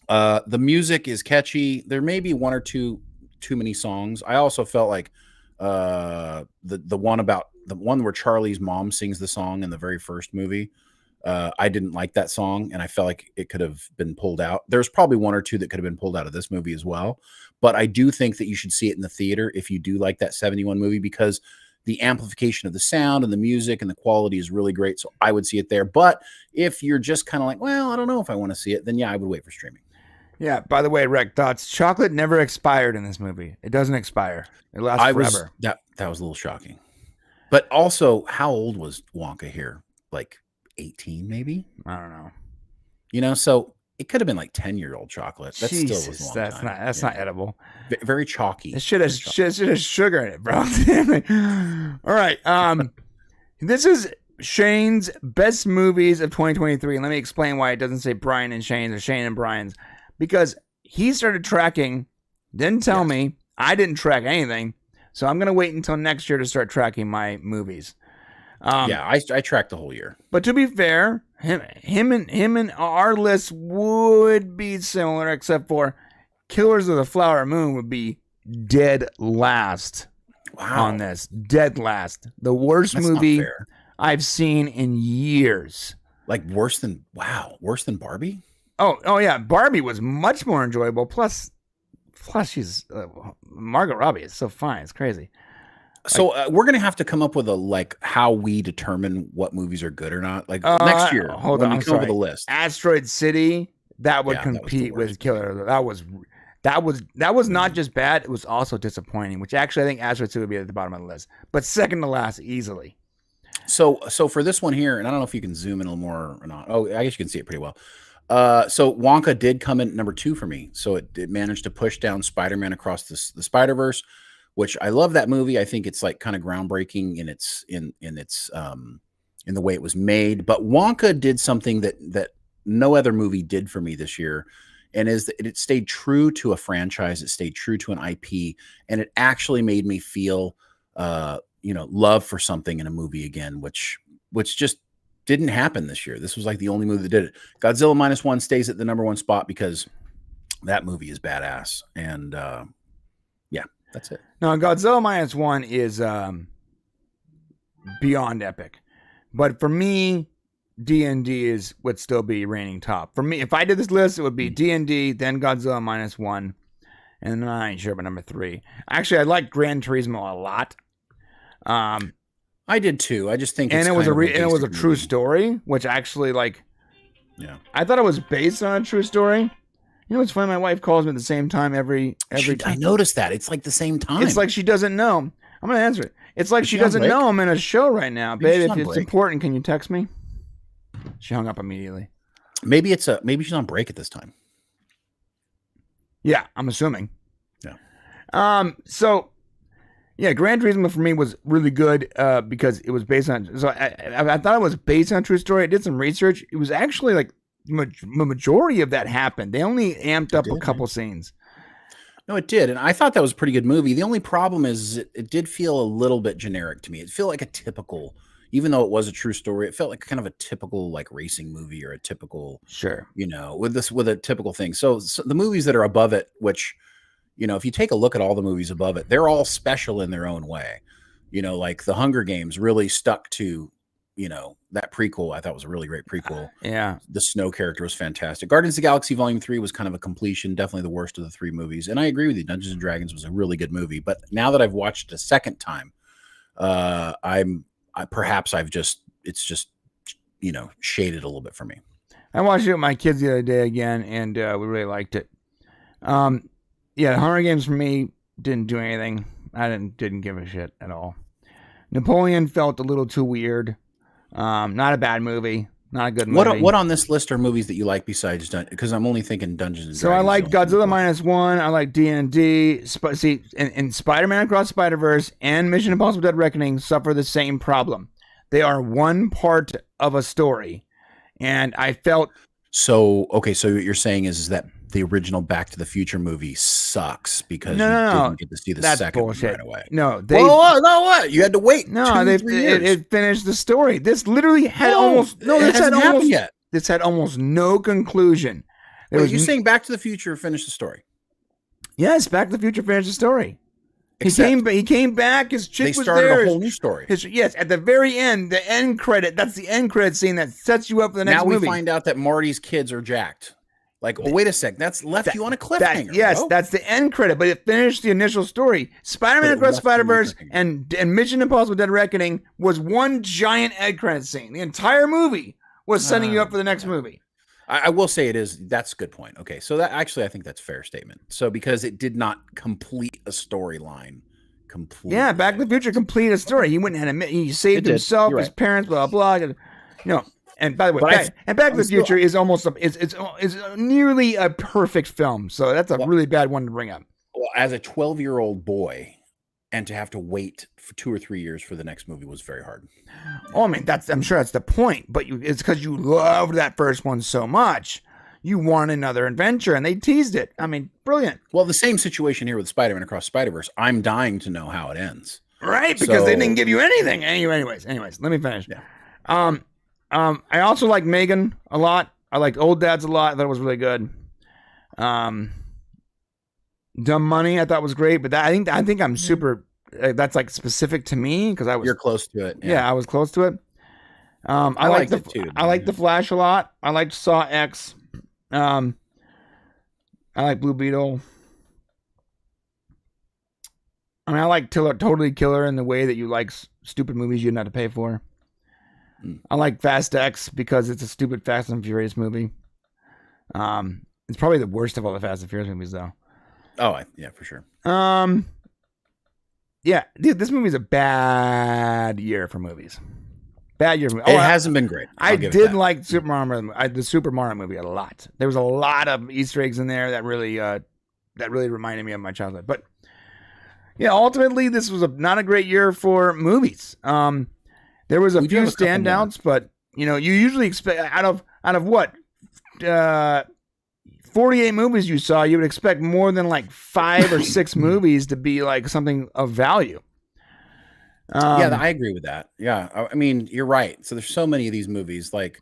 The music is catchy. There may be one or two too many songs. I also felt like the one where Charlie's mom sings the song in the very first movie. I didn't like that song, and I felt like it could have been pulled out. There's probably one or two that could have been pulled out of this movie as well. But I do think that you should see it in the theater if you do like that 71 movie, because the amplification of the sound and the music and the quality is really great. So I would see it there. But if you're just kind of like, well, I don't know if I want to see it, then yeah, I would wait for streaming. Yeah, by the way, Rick, thoughts. Chocolate never expired in this movie. It doesn't expire. It lasts forever. That was a little shocking. But also, how old was Wonka here? Like 18, maybe? I don't know. You know, so it could have been like 10-year-old chocolate. That Jesus, still was a long that's time. That's not edible. Very chalky. It should have sugar in it, bro. All right. This is Shane's best movies of 2023, and let me explain why it doesn't say Brian and Shane's or Shane and Brian's, because he started tracking, didn't tell me. I didn't track anything, so I'm gonna wait until next year to start tracking my movies. I tracked the whole year. But to be fair, him and our list would be similar, except for Killers of the Flower Moon would be dead last on this. Dead last. The worst movie I've seen in years. Like worse than Barbie? Oh yeah, Barbie was much more enjoyable. Plus she's Margot Robbie is so fine. It's crazy. So we're gonna have to come up with how we determine what movies are good or not. Like next year, hold on, we come up with a list. Asteroid City that would compete with Killer. That was not just bad; it was also disappointing. Which actually, I think Asteroid City would be at the bottom of the list, but second to last easily. So for this one here, and I don't know if you can zoom in a little more or not. Oh, I guess you can see it pretty well. So Wonka did come in number 2 for me. So it managed to push down Spider-Man Across the Spider-Verse, which I love that movie. I think it's like kind of groundbreaking in its in the way it was made. But Wonka did something that no other movie did for me this year, and is that it stayed true to a franchise. It stayed true to an IP, and it actually made me feel love for something in a movie again, which just didn't happen this year. This was like the only movie that did it. Godzilla -1 stays at the number 1 spot because that movie is badass, and that's it. No, Godzilla -1 is beyond epic. But for me, D&D would still be reigning top. For me, if I did this list, it would be D&D, then Godzilla -1, and then I ain't sure about number 3. Actually, I like Gran Turismo a lot. I did too. I just think and it was a true movie. story, which actually Yeah. I thought it was based on a true story. You know, it's funny. My wife calls me at the same time every time. I noticed that. It's like the same time. It's like she doesn't know. I'm going to answer it. It's like she doesn't know I'm in a show right now. Babe, if it's important, can you text me? She hung up immediately. Maybe she's on break at this time. Yeah, I'm assuming. Yeah. So, yeah, Gran Turismo for me was really good because it was based on... So I thought it was based on a true story. I did some research. It was actually like the majority of that happened. They only amped up a couple scenes. No, it did. And I thought that was a pretty good movie. The only problem is it did feel a little bit generic to me. It felt like a typical, even though it was a true story, it felt like kind of a typical like racing movie or a typical, with a typical thing. So the movies that are above it, which, if you take a look at all the movies above it, they're all special in their own way. Like the Hunger Games really stuck to, that prequel. I thought was a really great prequel. Yeah. The Snow character was fantastic. Guardians of the Galaxy Volume 3 was kind of a completion, definitely the worst of the 3 movies. And I agree with you. Dungeons and Dragons was a really good movie. But now that I've watched it a second time, it's just shaded a little bit for me. I watched it with my kids the other day again, and we really liked it. The Hunger Games for me didn't do anything. I didn't give a shit at all. Napoleon felt a little too weird. Not a bad movie, Not a good movie. What on this list are movies that you like besides because I'm only thinking Dungeons and Dragons. So I like Godzilla -1. I like D&D. See, and Spider-Man Across Spider-Verse and Mission Impossible: Dead Reckoning suffer the same problem. They are one part of a story, and I felt. So okay, so what you're saying is that the original Back to the Future movie sucks because you didn't get to see the second one right away. No, what? You had to wait. No, 3 years. It finished the story. This literally had yet. This had almost no conclusion. Wait, you're saying Back to the Future finished the story? Yes, Back to the Future finished the story. He came back. His chick was there. They started a whole new story. Yes, at the very end, the end credit. That's the end credit scene that sets you up for the next movie. Now we find out that Marty's kids are jacked. Like, oh, wait a sec. That's left you on a cliffhanger. Yes, that's the end credit, but it finished the initial story. Spider-Man Across Spider-Verse and Mission Impossible: Dead Reckoning was one giant end credit scene. The entire movie was setting you up for the next movie. I will say that's a good point. Okay, so that actually I think that's a fair statement. So because it did not complete a storyline completely. Yeah, Back to the Future completed a story. He went and he saved himself, his parents, blah blah blah. And by the way, Back to the Future is almost it's nearly a perfect film. So that's a really bad one to bring up. Well, as a 12-year-old boy, and to have to wait for 2 or 3 years for the next movie was very hard. Oh, I mean, I'm sure that's the point. But it's because you loved that first one so much, you want another adventure, and they teased it. I mean, brilliant. Well, the same situation here with Spider-Man Across Spider-Verse. I'm dying to know how it ends. Right, because they didn't give you anything. Anyways, let me finish. Yeah. I also like Megan a lot. I liked Old Dads a lot. I thought it was really good. Dumb Money I thought was great, but I think I'm super. That's like specific to me because You're close to it. Yeah, I was close to it. I liked it too. I liked The Flash a lot. I liked Saw X. I like Blue Beetle. I mean, I like Totally Killer in the way that you like stupid movies you didn't have to pay for. I like Fast X because it's a stupid Fast and Furious movie. It's probably the worst of all the Fast and Furious movies, though. Oh, yeah, for sure. Yeah, dude, this movie's a bad year for movies. Bad year for movies. It hasn't been great. I did like the Super Mario movie a lot. There was a lot of Easter eggs in there that really reminded me of my childhood. But yeah, ultimately, this was not a great year for movies. There was a few standouts, but you usually expect out of what 48 movies you saw, you would expect more than like 5 or 6 movies to be like something of value. Yeah, I agree with that. Yeah, I mean, you're right. So there's so many of these movies. Like,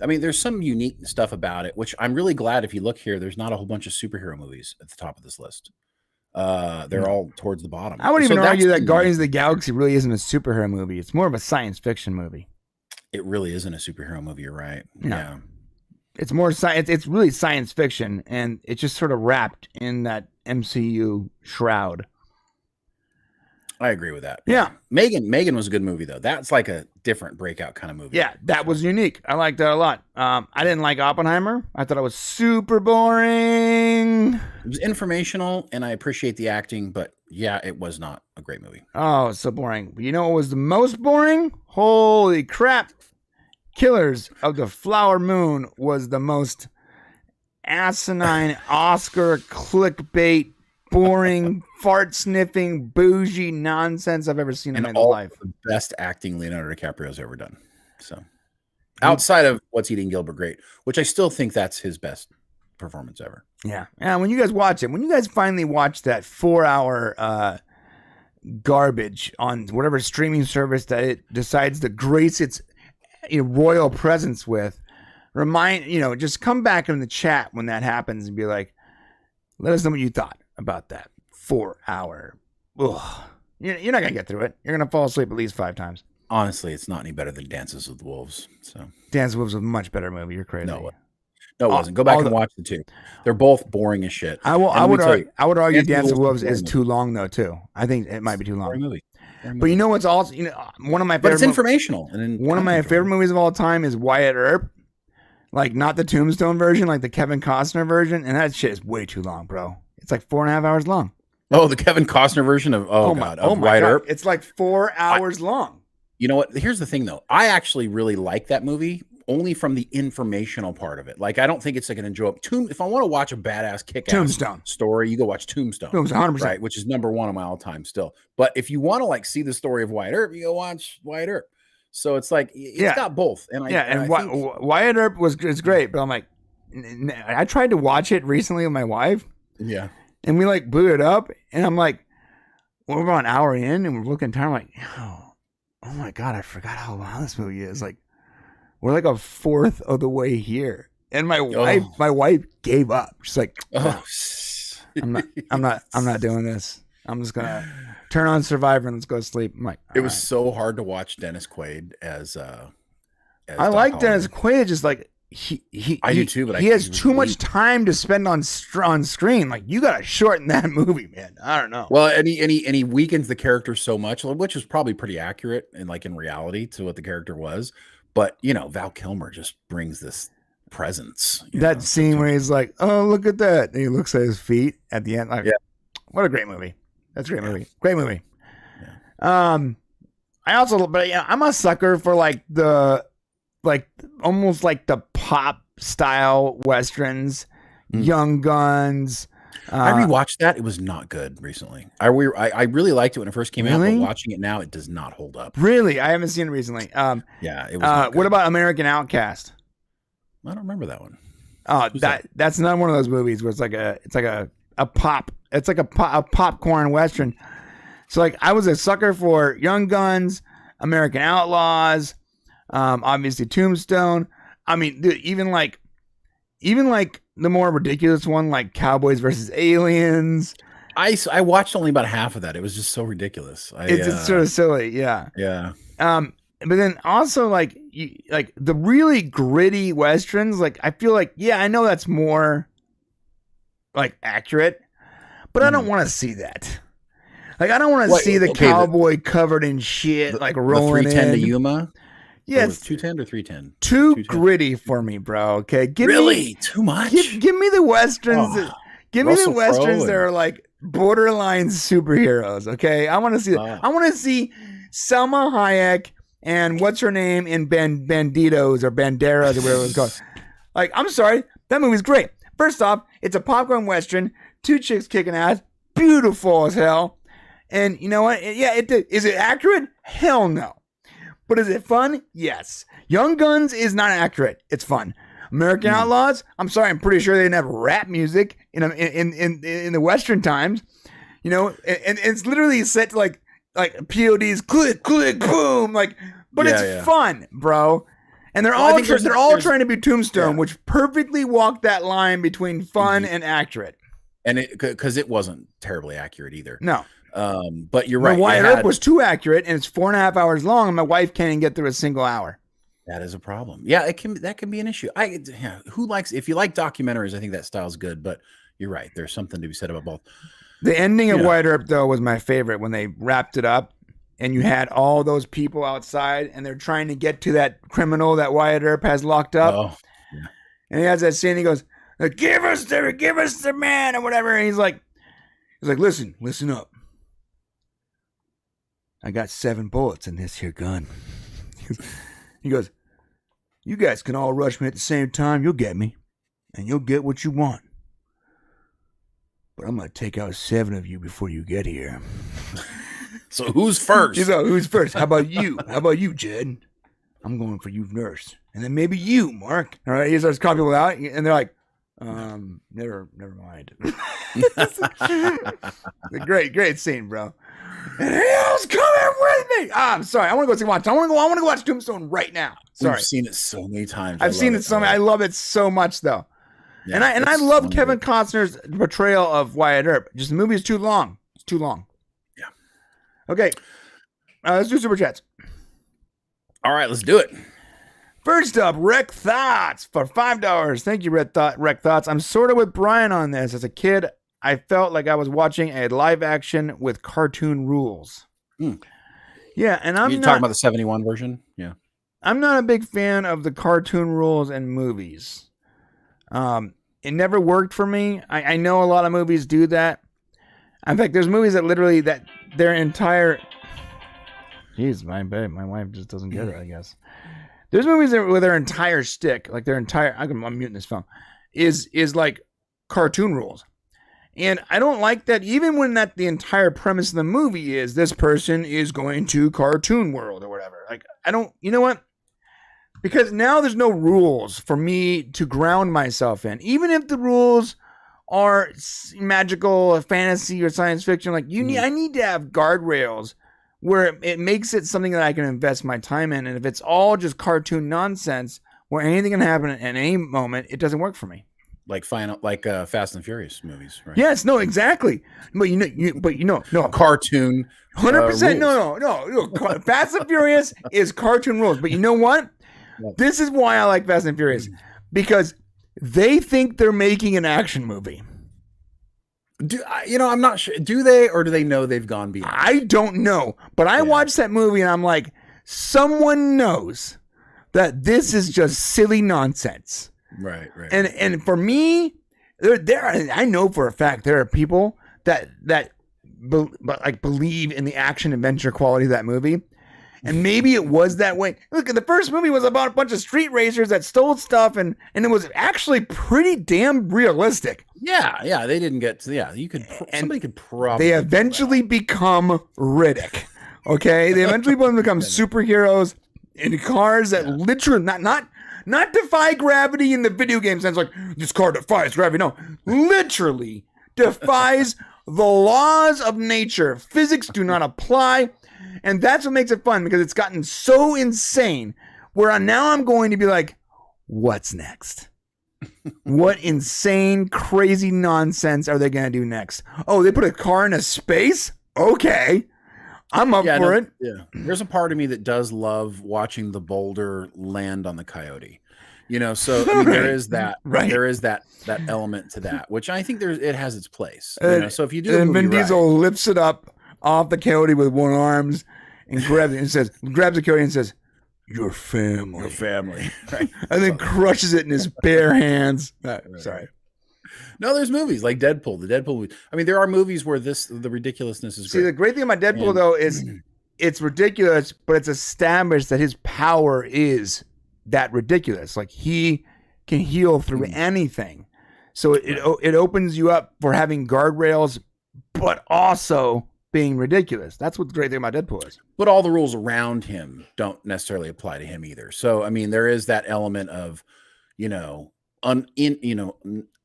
I mean, there's some unique stuff about it, which I'm really glad. If you look here, there's not a whole bunch of superhero movies at the top of this list. They're all towards the bottom. I would even argue that Guardians of the Galaxy really isn't a superhero movie. It's more of a science fiction movie. It really isn't a superhero movie. You're right. No. Yeah. It's more science. It's really science fiction, and it's just sort of wrapped in that MCU shroud. I agree with that. Yeah. Megan was a good movie, though. That's like a different breakout kind of movie. Yeah, that was unique. I liked that a lot. I didn't like Oppenheimer. I thought it was super boring. It was informational, and I appreciate the acting, but yeah, it was not a great movie. Oh, it's so boring. But you know what was the most boring? Holy crap. Killers of the Flower Moon was the most asinine Oscar clickbait, boring, fart-sniffing, bougie nonsense I've ever seen in my life. The best acting Leonardo DiCaprio's ever done. So, outside of What's Eating Gilbert Grape, which I still think that's his best performance ever. Yeah. And when you guys watch it, when you guys finally watch that 4-hour garbage on whatever streaming service that it decides to grace its royal presence with, just come back in the chat when that happens and be like, let us know what you thought about that 4-hour. Ugh. You're not gonna get through it. You're gonna fall asleep at least 5 times. Honestly, it's not any better than Dances with Wolves. So Dances with Wolves was a much better movie. You're crazy. No, it wasn't. Go back and watch the two. They're both boring as shit. I would argue Dances with Wolves is too long though too. I think it might be too long. Movie. But you know what's also one of my favorite. But it's informational. One of my favorite movies of all time is Wyatt Earp. Like not the Tombstone version, like the Kevin Costner version, and that shit is way too long, bro. It's like 4.5 hours long. Oh, the Kevin Costner version of Wyatt Earp. It's like 4 hours long. You know what? Here's the thing, though. I actually really like that movie only from the informational part of it. Like, I don't think it's like an enjoyable. If I want to watch a badass kick-ass Tombstone story, you go watch Tombstone. 100%. Right, which is number one of my all-time still. But if you want to like see the story of Wyatt Earp, you go watch Wyatt Earp. So it's like it's got both. And I think Wyatt Earp is great, but I'm like, I tried to watch it recently with my wife. Yeah, and we like blew it up, and I'm like, we're about an hour in, and we're looking at time, I'm like, oh my god, I forgot how long this movie is. Like, we're like a fourth of the way here, and my wife gave up. She's like, I'm not doing this. I'm just gonna turn on Survivor and let's go to sleep. I'm like, it was so hard to watch Dennis Quaid as I like Dennis Quaid, just like I do too, but he has too much time to spend on screen. Like, you gotta shorten that movie, man. I don't know. Well, and he weakens the character so much, which is probably pretty accurate and like in reality to what the character was. But Val Kilmer just brings this presence. That scene where he's like, "Oh, look at that!" And he looks at his feet at the end. Like, what a great movie! That's a great movie. Great movie. Yeah. I also, but I'm a sucker for like almost like the pop style westerns, Young Guns. I rewatched that. It was not good recently. I really liked it when it first came out, but watching it now, it does not hold up. Really? I haven't seen it recently. Yeah, it was. What about American Outcast? I don't remember that one. Oh, that's not one of those movies where it's like a popcorn western. So like, I was a sucker for Young Guns, American Outlaws, obviously Tombstone. I mean, dude, even like the more ridiculous one, like Cowboys versus Aliens. I watched only about half of that. It was just so ridiculous. It's sort of silly, yeah. Yeah. But then also like the really gritty westerns, like I feel like, I know that's more like accurate, but I don't want to see that. Like, I don't want to see the cowboy covered in shit, like rolling 310 in. to Yuma. Yeah, it's 210 or 310. Too gritty for me, bro. Okay, too much. Give me the westerns. Give me the westerns that are like borderline superheroes. Okay, I want to see that. I want to see Selma Hayek and what's her name in Banditos or Banderas or whatever it's called. Like, I'm sorry, that movie's great. First off, it's a popcorn western. 2 chicks kicking ass, beautiful as hell. And you know what? Yeah, is it accurate? Hell no. But is it fun? Yes. Young Guns is not accurate. It's fun. American Outlaws, I'm sorry, I'm pretty sure they didn't have rap music in the Western times. And it's literally set to like PODs, click, click, boom, like, but it's fun, bro. And they're all trying to be Tombstone, which perfectly walked that line between fun and accurate. And because it wasn't terribly accurate either. No. But you're right. Wyatt Earp was too accurate, and it's 4.5 hours long, and my wife can't even get through a single hour. That is a problem. Yeah, that can be an issue. If you like documentaries, I think that style's good, but you're right. There's something to be said about both. The ending of Wyatt Earp, though, was my favorite when they wrapped it up, and you had all those people outside, and they're trying to get to that criminal that Wyatt Earp has locked up. Oh, yeah. And he has that scene. He goes, give us the man, or whatever. And he's like, listen up. I got 7 bullets in this here gun. He goes, you guys can all rush me at the same time. You'll get me. And you'll get what you want. But I'm going to take out 7 of you before you get here. So who's first? He's like, who's first? How about you? How about you, Jed? I'm going for you, nurse. And then maybe you, Mark. All right, he starts calling people out. And they're like, never mind. Great scene, bro. And hell's coming with me. I'm sorry. I want to go watch. I want to go watch Tombstone right now. Sorry. I've seen it so many times. I've seen it so many. I love it so much, though. Yeah, and I love Kevin Costner's portrayal of Wyatt Earp. Just the movie is too long. It's too long. Yeah. Okay. Let's do super chats. All right, let's do it. First up, Rec Thoughts for $5. Thank you, Rec Thoughts. I'm sort of with Brian on this. As a kid, I felt like I was watching a live action with cartoon rules. Yeah, and You're talking about the 71 version? Yeah. I'm not a big fan of the cartoon rules in movies. It never worked for me. I know a lot of movies do that. In fact, there's movies that literally their entire... Jeez, my wife just doesn't get it, I guess. There's movies where their entire shtick, like I'm muting this phone, is like cartoon rules. And I don't like that, even when that the entire premise of the movie is this person is going to cartoon world or whatever. Like, you know what? Because now there's no rules for me to ground myself in. Even if the rules are magical, fantasy, or science fiction, like I need to have guardrails where it makes it something that I can invest my time in. And if it's all just cartoon nonsense where anything can happen at any moment, it doesn't work for me. Like Fast and Furious movies, right? Yes, no, exactly. But no, cartoon. 100%. No. Fast and Furious is cartoon rules. But you know what? This is why I like Fast and Furious, because they think they're making an action movie. I'm not sure. Do they, or do they know they've gone beyond? I don't know. But I watched that movie and I'm like, someone knows that this is just silly nonsense. Right. And for me, I know for a fact there are people that believe in the action adventure quality of that movie. And maybe it was that way. Look, the first movie was about a bunch of street racers that stole stuff, and it was actually pretty damn realistic. Yeah, they didn't get to, somebody could probably. They eventually become Riddick. Okay? They eventually become superheroes in cars that literally, not defy gravity in the video game sense, like this car defies gravity. No, literally defies the laws of nature. Physics do not apply. And that's what makes it fun, because it's gotten so insane where now I'm going to be like, what's next? What insane, crazy nonsense are they going to do next? Oh, they put a car in a space? Okay. I'm up for it. Yeah. There's a part of me that does love watching the boulder land on the coyote. So I mean, there is that, there is that element to that, which I think it has its place. So if you do, and Vin Diesel lifts it up off the coyote with one arms and grabs the coyote and says, "Your family, right? And then crushes it in his bare hands. Sorry. No, there's movies like Deadpool. The Deadpool movie. I mean, there are movies where the ridiculousness is great. See, the great thing about Deadpool though is it's ridiculous, but it's established that his power is that ridiculous. Like, he can heal through anything. So it opens you up for having guardrails, but also being ridiculous. That's what the great thing about Deadpool is. But all the rules around him don't necessarily apply to him either. So I mean, there is that element of,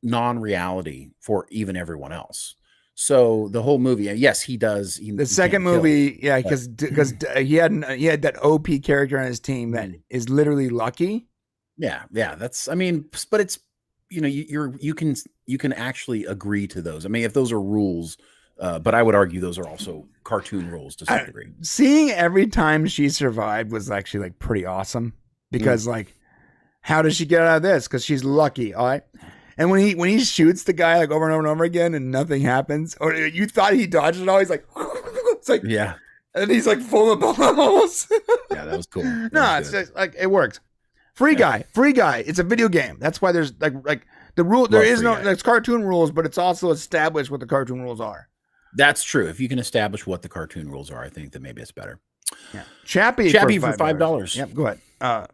non-reality for even everyone else. So the whole movie, yes, he does. The second movie, because he had that OP character on his team that is literally lucky. Yeah. That's, I mean, but it's, you can actually agree to those. I mean, if those are rules. But I would argue those are also cartoon rules to some degree. Seeing every time she survived was actually like pretty awesome, because like, how does she get out of this? Because she's lucky, all right. And when he shoots the guy like over and over and over again and nothing happens, or you thought he dodged it all, he's like, it's like, and he's like full of balls. Yeah, that was cool. It's just like, it works. Free Guy. It's a video game. That's why there's like the rule. There is no, there's cartoon rules, but it's also established what the cartoon rules are. That's true. If you can establish what the cartoon rules are, I think that maybe it's better. Yeah. Chappie for $5. Yep, go ahead.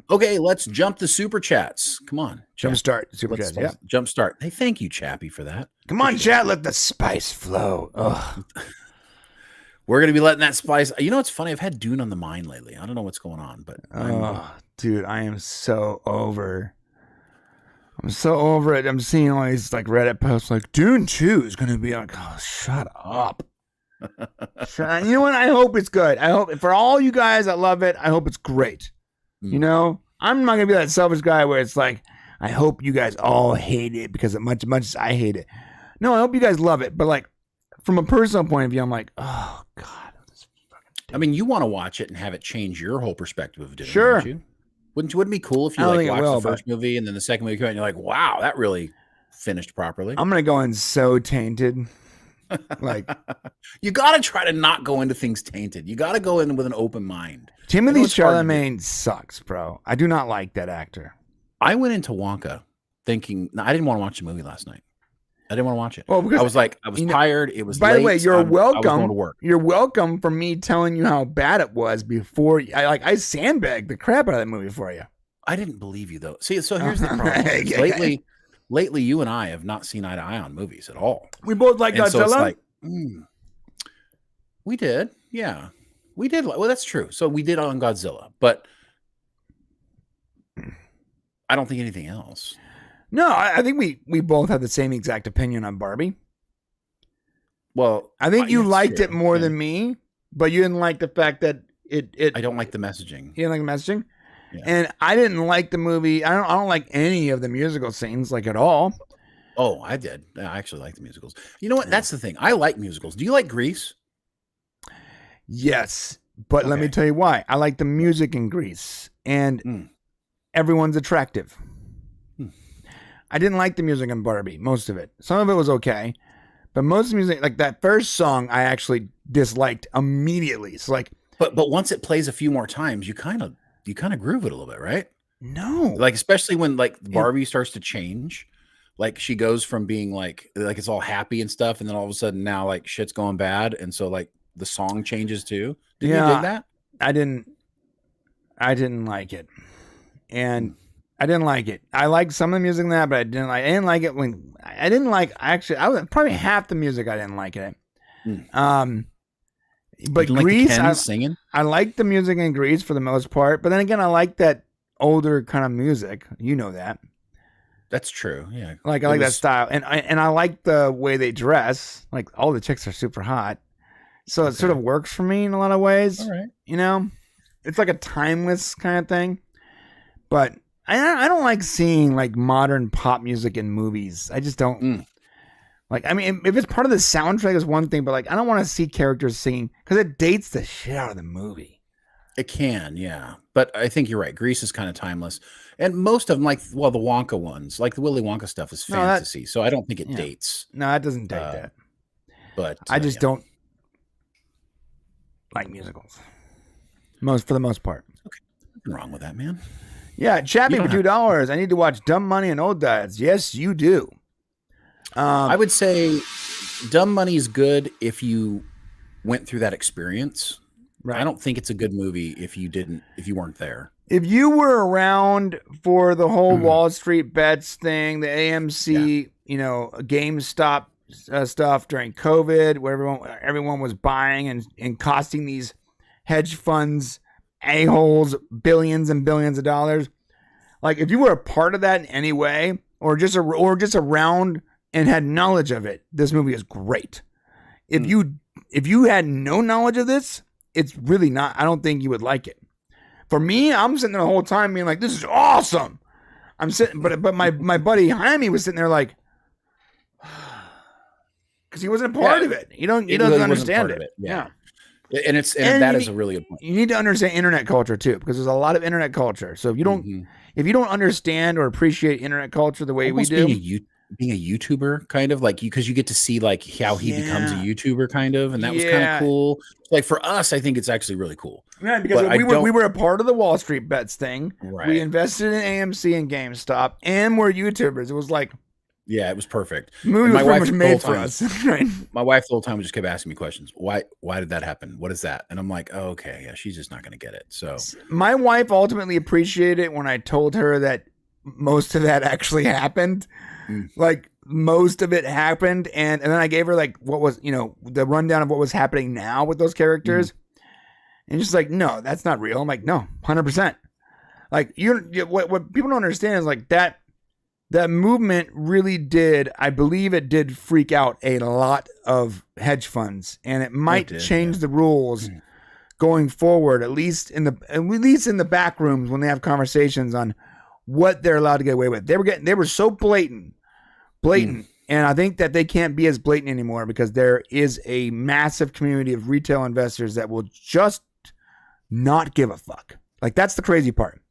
Okay, let's jump the super chats. Come on. Jumpstart super chats. Yeah. Jumpstart. Hey, thank you, Chappie, for that. Come on, chat. Let the spice flow. Ugh. We're going to be letting that spice. You know what's funny? I've had Dune on the mind lately. I don't know what's going on, but dude, I am so over. I'm so over it. I'm seeing all these like Reddit posts like Dune 2 is going to be like, oh, shut up. You know what? I hope it's good. I hope for all you guys that love it, I hope it's great. I'm not going to be that selfish guy where it's like, I hope you guys all hate it because as much as I hate it. No, I hope you guys love it. But like, from a personal point of view, I'm like, oh God. I mean, you want to watch it and have it change your whole perspective of Dune, sure. Don't you? Wouldn't it be cool if you like watched the first movie and then the second movie came out and you're like, wow, that really finished properly? I'm going to go in so tainted. Like, you got to try to not go into things tainted. You got to go in with an open mind. Timothy Chalamet sucks, bro. I do not like that actor. I went into Wonka thinking, I didn't want to watch the movie last night. I didn't want to watch it. Well, because I was like, I was tired. It was by late, the way, you're welcome. I was going to work. You're welcome for me telling you how bad it was before. I sandbagged the crap out of that movie for you. I didn't believe you though. See, so here's the problem. Lately, you and I have not seen eye to eye on movies at all. We both like And Godzilla. so it's like, we did, yeah, we did. Well, that's true. So we did on Godzilla, but I don't think anything else. No, I think we both have the same exact opinion on Barbie. Well, I think you liked it more than me, but you didn't like the fact that it. I don't like the messaging. You didn't like the messaging, Yeah. and I didn't like the movie. I don't like any of the musical scenes like at all. Oh, I did. I actually like the musicals. You know what? That's the thing. I like musicals. Do you like Grease? Yes, but let me Okay. tell you why. I like the music in Grease, and everyone's attractive. I didn't like the music in Barbie, most of it. Some of it was okay, but most of the music, like that first song, I actually disliked immediately. It's like, But once it plays a few more times, you kind of groove it a little bit, right? no, Like especially when like Barbie starts to change, like she goes from being like it's all happy and stuff, and then all of a sudden now like shit's going bad, and so like the song changes too. Did you dig that? I didn't like it, and I didn't like it. I liked some of the music in that, but I didn't like it when I didn't like. Actually, I was probably half the music I didn't like in it. But You like the Grease, Kens singing. I like the music in Grease for the most part, but then again, I like that older kind of music. You know that. That's true. Yeah, Like I like that style, and I like the way they dress. Like all the chicks are super hot, so it sort of works for me in a lot of ways. All right. You know, it's like a timeless kind of thing. But I don't like seeing like modern pop music in movies. I just don't. Like, I mean, if it's part of the soundtrack is one thing, but like I don't want to see characters singing because it dates the shit out of the movie. It can, yeah. But I think you're right. Grease is kind of timeless. And most of them, like, well, the Wonka ones, like the Willy Wonka stuff is fantasy. So I don't think it dates. No, it doesn't date that. But I just don't like musicals. For the most part. Okay. Nothing wrong with that, man. Yeah, Chappie for $2. I need to watch Dumb Money and Old Dads. Yes, you do. I would say Dumb Money is good if you went through that experience. Right. I don't think it's a good movie if you weren't there. If you were around for the whole Wall Street bets thing, the AMC, GameStop stuff during COVID, where everyone was buying and costing these hedge funds a-holes billions and billions of dollars. Like if you were a part of that in any way, or just around and had knowledge of it, this movie is great. If you had no knowledge of this, it's really not. I don't think you would like it. For me, I'm sitting there the whole time being like, "This is awesome." I'm sitting, but my buddy Jaime was sitting there like, because he wasn't a part of it. He doesn't understand it. Yeah. And that is a really good point. You need to understand internet culture too, because there's a lot of internet culture. So if you don't understand or appreciate internet culture the way we do, being a YouTuber, kind of like because you get to see like how he becomes a YouTuber, kind of, and that was kind of cool. Like for us, I think it's actually really cool. Yeah, because we were a part of the Wall Street bets thing. Right. We invested in AMC and GameStop, and we're YouTubers. It was like, yeah, it was perfect. The movie was pretty much made for us. Right? My wife the whole time just kept asking me questions. Why did that happen? What is that? And I'm like, oh, okay, yeah, she's just not going to get it. So my wife ultimately appreciated it when I told her that most of that actually happened. Like most of it happened, and then I gave her like what was the rundown of what was happening now with those characters, and she's like, no, that's not real. I'm like, no, 100%. Like what people don't understand is like that movement really did, I believe it did freak out a lot of hedge funds, and it might change the rules going forward, at least in the back rooms when they have conversations on what they're allowed to get away with. They were so blatant, and I think that they can't be as blatant anymore because there is a massive community of retail investors that will just not give a fuck. Like that's the crazy part.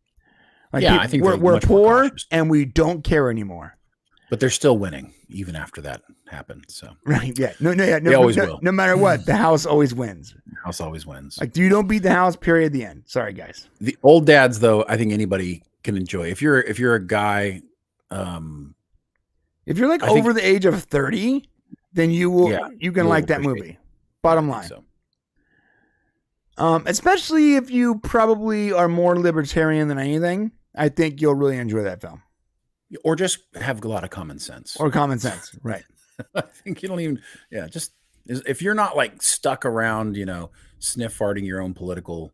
Like I think we're poor and we don't care anymore. But they're still winning even after that happened. So right, yeah, they always will. No matter what, the house always wins. The house always wins. Like you don't beat the house. Period. The end. Sorry, guys. The old dads, though, I think anybody can enjoy. If you're a guy, if you're like over the age of 30, then you can like that movie. Bottom line. So. Especially if you probably are more libertarian than anything. I think you'll really enjoy that film. Or just have a lot of common sense. Or common sense, right? I think you don't even. Yeah, just if you're not like stuck around, sniff farting your own political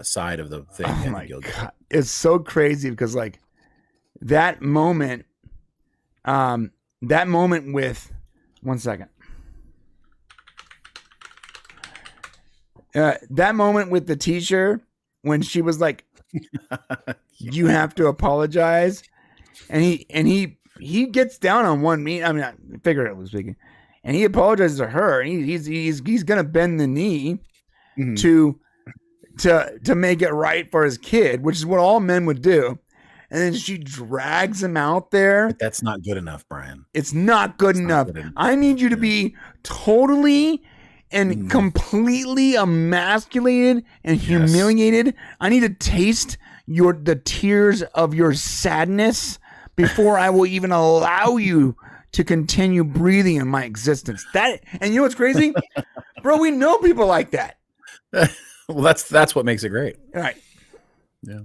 side of the thing. Oh my God. It's so crazy because like that moment with 1 second. That moment with the teacher when she was like, you have to apologize. And he gets down on one knee. I mean, figuratively speaking, and he apologizes to her, and he's gonna bend the knee to make it right for his kid, which is what all men would do. And then she drags him out there. But that's not good enough, Brian. It's not good enough. I need you to be totally and completely emasculated and humiliated. I need to taste the tears of your sadness before I will even allow you to continue breathing in my existence. And you know what's crazy? Bro, we know people like that. Well, that's what makes it great. All right. Yeah.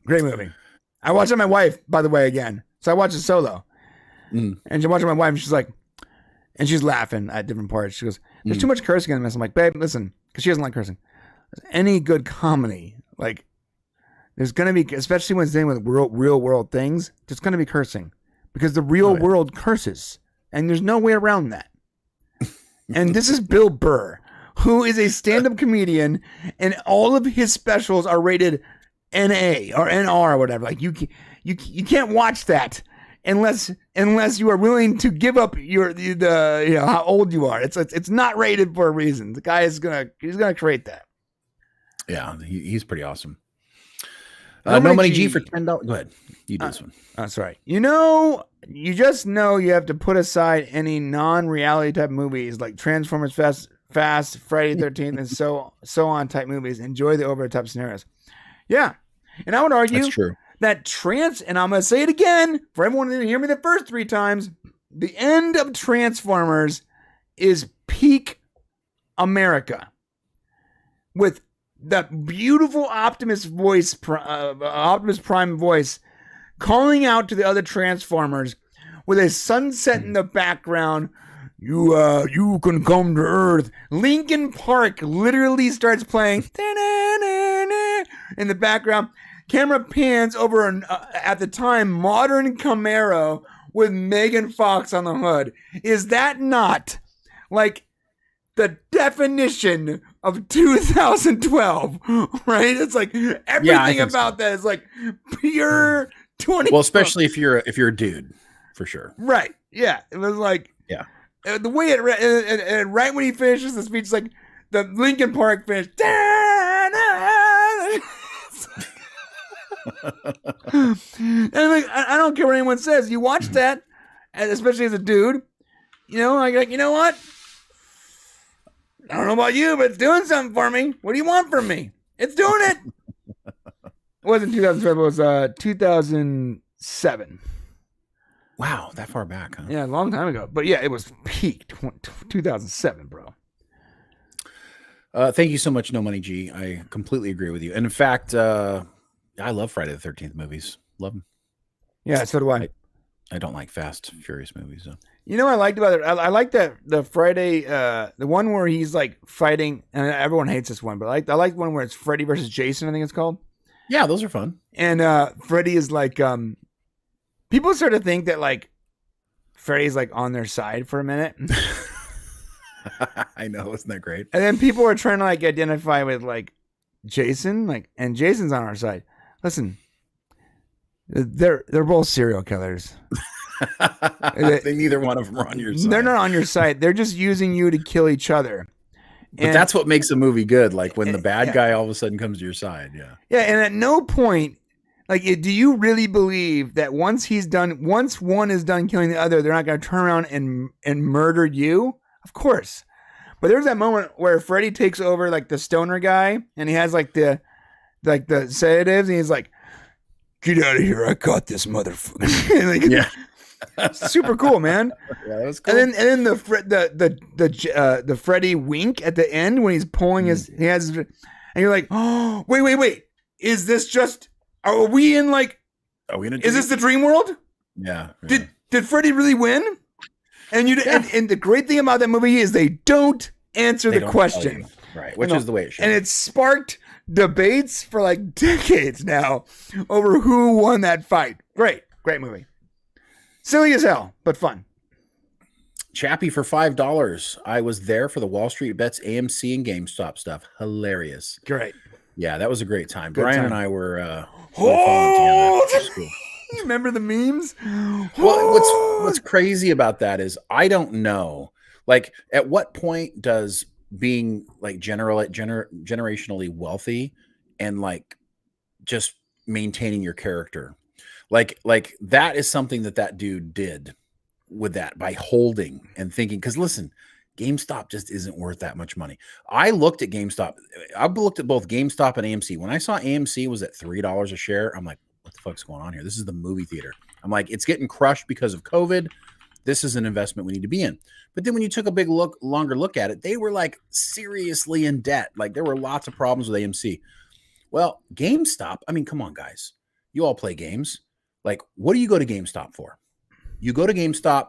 Great movie. I watched it with my wife, by the way, again. So I watched it solo. And she's watching my wife, and she's like, and she's laughing at different parts. She goes, there's too much cursing in this. I'm like, babe, listen, because she doesn't like cursing. Any good comedy, like, there's going to be, especially when it's dealing with real world things, there's going to be cursing. Because the real world curses. And there's no way around that. And this is Bill Burr, who is a stand-up comedian, and all of his specials are rated NA or NR or whatever. Like you can't watch that unless you are willing to give up how old you are. It's not rated for a reason. The guy he's gonna create that. Yeah, he's pretty awesome. No Money G for $10. Go ahead, you do this one. That's right. You just know you have to put aside any non-reality type movies like Transformers, Fast, Friday the 13th, and so on type movies. Enjoy the over-the-top scenarios. Yeah. And I would argue that and I'm going to say it again for everyone who didn't hear me the first 3 times, the end of Transformers is peak America. With that beautiful Optimus Prime voice calling out to the other Transformers with a sunset in the background. You can come to Earth. Linkin Park literally starts playing in the background. Camera pans over at the time modern Camaro with Megan Fox on the hood. Is that not like the definition of 2012? Right? It's like everything about that is like pure 20. Well, especially if you're a dude, for sure. Right? Yeah. It was like the way and right when he finishes the speech, it's like the Linkin Park finish. And like, I don't care what anyone says. You watch that, and especially as a dude, like you know what? I don't know about you, but it's doing something for me. What do you want from me? It's doing it. It wasn't 2012. It was 2007. Wow, that far back, huh? Yeah, a long time ago. But yeah, it was peak 2007, bro. Thank you so much, No Money G. I completely agree with you. And in fact, I love Friday the 13th movies. Love them. Yeah, so do I. I don't like Fast, Furious movies, though. You know what I liked about it? I like that the Friday, the one where he's like fighting, and everyone hates this one, but I like one where it's Freddy versus Jason, I think it's called. Yeah, those are fun. And Freddy is like, people sort of think that like Freddy's like on their side for a minute. I know, isn't that great? And then people are trying to like identify with like Jason, like, and Jason's on our side. Listen, they're both serial killers. I think neither one of them are on your side. They're not on your side. They're just using you to kill each other. But that's what makes a movie good. Like when the bad guy all of a sudden comes to your side. Yeah. Yeah. And at no point, like, do you really believe that once one is done killing the other, they're not going to turn around and murder you? Of course. But there's that moment where Freddy takes over like the stoner guy, and he has like the sedatives, and he's like, "Get out of here! I got this motherfucker!" Like, yeah, super cool, man. Yeah, that was cool. And then the Freddy wink at the end when he's pulling and you're like, "Oh, wait! Is this just Are we in like? Are we in a Is this the dream world? Yeah. Did Freddy really win? And and the great thing about that movie is they don't answer the question, right? Which is the way it should. And it's sparked debates for like decades now over who won that fight. Great movie. Silly as hell, but fun. Chappie for $5. I was there for the Wall Street Bets, AMC, and GameStop stuff. Hilarious. Great. Yeah, that was a great time. Good Brian time. and I were following together. Remember the memes? Well, what's crazy about that is I don't know. Like, at what point does being like generationally wealthy and like just maintaining your character, like that is something that dude did with that by holding and thinking. Because listen, GameStop just isn't worth that much money. I looked at GameStop. I've looked at both GameStop and AMC. When I saw AMC was at $3 a share, I'm like, what the fuck's going on here? This is the movie theater. I'm like, it's getting crushed because of COVID. This is an investment we need to be in. But then when you took a longer look at it, they were like seriously in debt. Like there were lots of problems with AMC. Well, GameStop, I mean, come on, guys. You all play games. Like, what do you go to GameStop for? You go to GameStop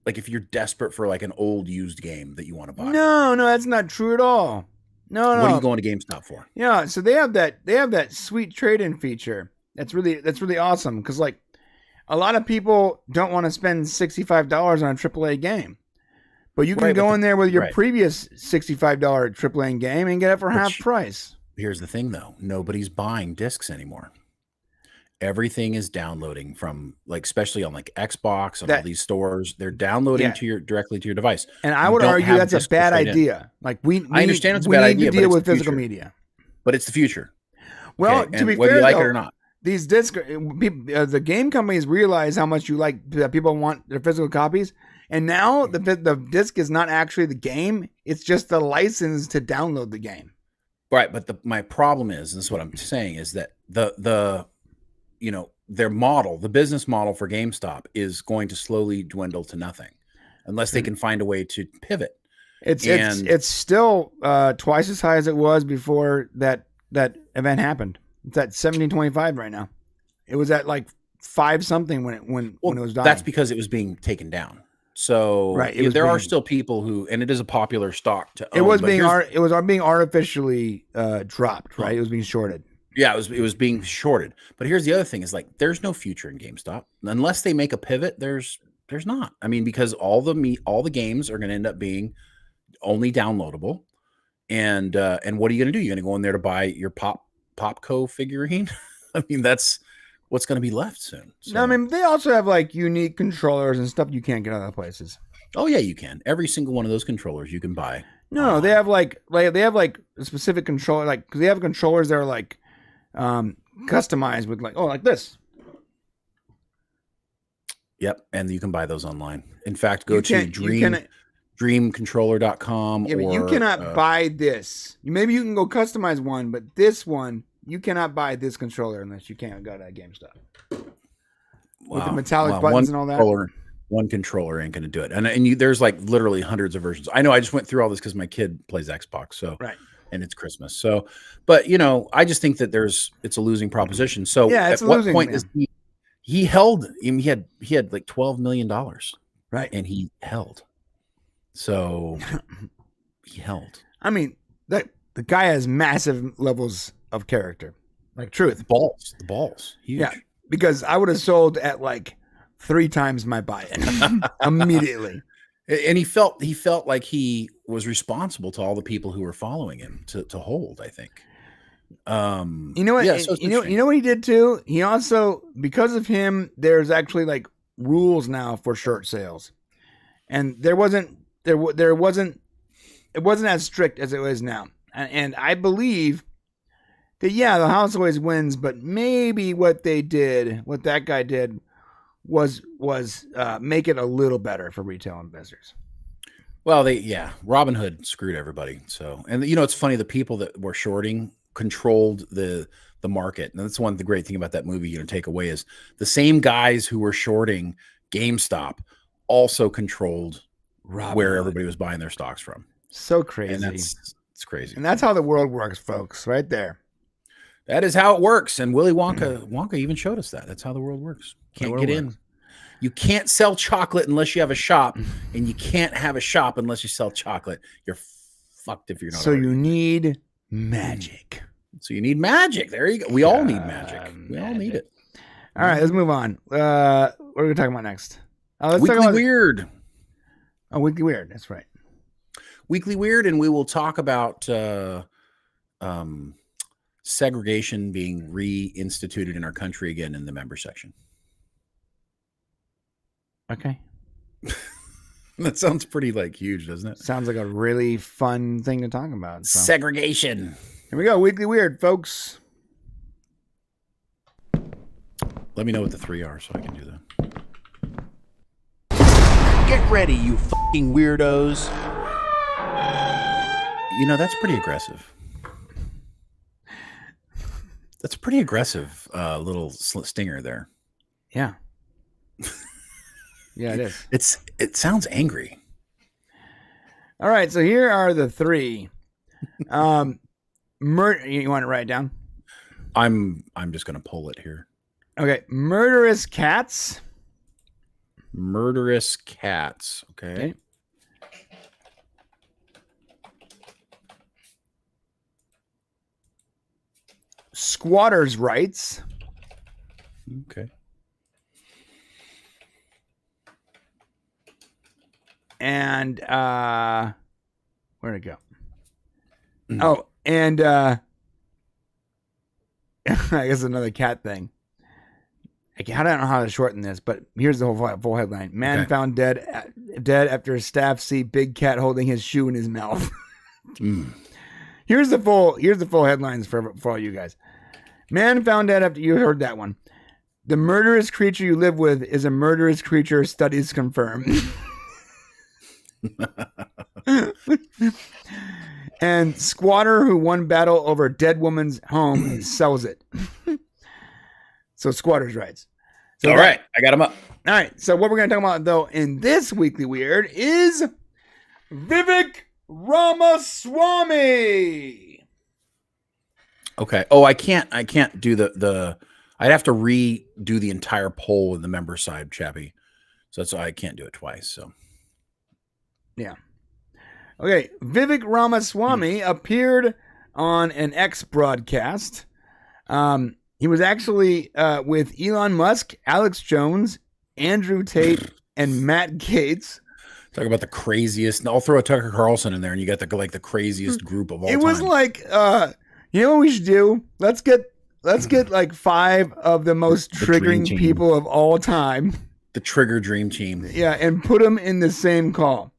like if you're desperate for like an old used game that you want to buy. No, that's not true at all. No. What are you going to GameStop for? Yeah, so they have that sweet trade-in feature. That's really awesome because like a lot of people don't want to spend $65 on a AAA game, but you can go in there with your previous $65 AAA game and get it for half price. Here's the thing, though: nobody's buying discs anymore. Everything is downloading from like, especially on like Xbox and all these stores. They're downloading directly to your device. And I would argue that's a bad idea. Like I understand it's a bad idea, to deal with physical media, but it's the future. Well, to be fair, whether you like it or not. These discs, the game companies realize how much you like that people want their physical copies, and now the disc is not actually the game; it's just the license to download the game. Right, but my problem is, and this is what I'm saying, is that their model, the business model for GameStop, is going to slowly dwindle to nothing, unless they can find a way to pivot. It's still twice as high as it was before that event happened. It's at 1725 right now. It was at like 5 something when it was dying. That's because it was being taken down. So there are still people who, and it is a popular stock to own. It was being artificially dropped, right? It was being shorted. Yeah, it was being shorted. But here's the other thing: is like there's no future in GameStop unless they make a pivot. There's not. I mean, because all the games are going to end up being only downloadable. And what are you going to do? You're going to go in there to buy your Popco figurine? I mean, that's what's going to be left soon. So. No, I mean, they also have like unique controllers and stuff you can't get other places. Oh yeah, you can. Every single one of those controllers you can buy. No, they have like a specific controller, like because they have controllers that are like customized with like this. Yep, and you can buy those online. In fact, go to dreamcontroller.com. Yeah, but you cannot buy this. Maybe you can go customize one, but this one, you cannot buy this controller unless you can't go to GameStop. With the metallic buttons and all that. One controller ain't going to do it. And there's like literally hundreds of versions. I know I just went through all this because my kid plays Xbox. So, and it's Christmas. So, but I just think that it's a losing proposition. So at what point is he held, he had like $12 million. Right. And he held. So he held. I mean, the guy has massive levels of character, like truth. The balls. Huge. Yeah, because I would have sold at like 3 times my buy-in immediately. And he felt like he was responsible to all the people who were following him to hold, I think. You know what? Yeah, you know what he did too? He also, because of him, there's actually like rules now for shirt sales. And it wasn't as strict as it is now. And I believe that, the house always wins, but maybe what that guy did was make it a little better for retail investors. Well, Robinhood screwed everybody. So, and it's funny, the people that were shorting controlled the market. And that's the great thing about that movie you're going to take away is the same guys who were shorting GameStop also controlled where everybody was buying their stocks from. So crazy. And it's crazy. And that's how the world works, folks, right there. That is how it works. And Willy Wonka even showed us that. That's how the world works. Can't get in. You can't sell chocolate unless you have a shop, and you can't have a shop unless you sell chocolate. You're fucked if you're not. So you need magic. So you need magic. There you go. We all need magic. We all need it. All right, let's move on. What are we going to talk about next? Let's Weekly talk about Weird. Oh, Weekly Weird. That's right. Weekly Weird, and we will talk about segregation being reinstituted in our country again in the member section. Okay. That sounds pretty huge, doesn't it? Sounds like a really fun thing to talk about. So. Segregation. Here we go. Weekly Weird, folks. Let me know what the 3 are so I can do that. Get ready, you fucking weirdos. That's pretty aggressive. That's a pretty aggressive little stinger there. Yeah. Yeah, it is. It sounds angry. All right, so here are the 3. You want to write it down? I'm just going to pull it here. Okay, murderous cats. Murderous cats. Okay. Squatters' rights. Okay. And where'd it go? Oh, and I guess another cat thing. I don't know how to shorten this, but here's the full headline: Man found dead after his staff see big cat holding his shoe in his mouth. Here's the full headlines for all you guys. Man found dead after, you heard that one. The murderous creature you live with is a murderous creature, studies confirm. And squatter who won battle over dead woman's home sells it. So squatters' rights. So all right, I got them up. All right, so what we're going to talk about, though, in this Weekly Weird is Vivek Ramaswamy. Okay. Oh, I can't do the. I'd have to redo the entire poll in the member side, Chappie. So that's why I can't do it twice. So. Yeah. Okay, Vivek Ramaswamy appeared on an X broadcast. He was actually with Elon Musk, Alex Jones, Andrew Tate, and Matt Gaetz. Talk about the craziest. I'll throw a Tucker Carlson in there, and you got the craziest group of all time. It was you know what we should do? Let's get 5 of the most triggering people of all time. The Trigger Dream Team. Yeah, and put them in the same call.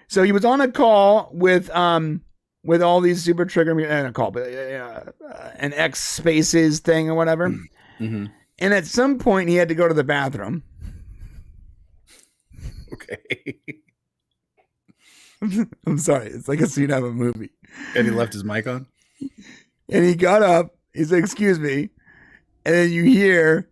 So he was on a call with all these super trigger an X Spaces thing or whatever. Mm-hmm. And at some point he had to go to the bathroom. Okay. I'm sorry. It's like a scene out of a movie. And he left his mic on? And he got up. He said, "Excuse me." And then you hear.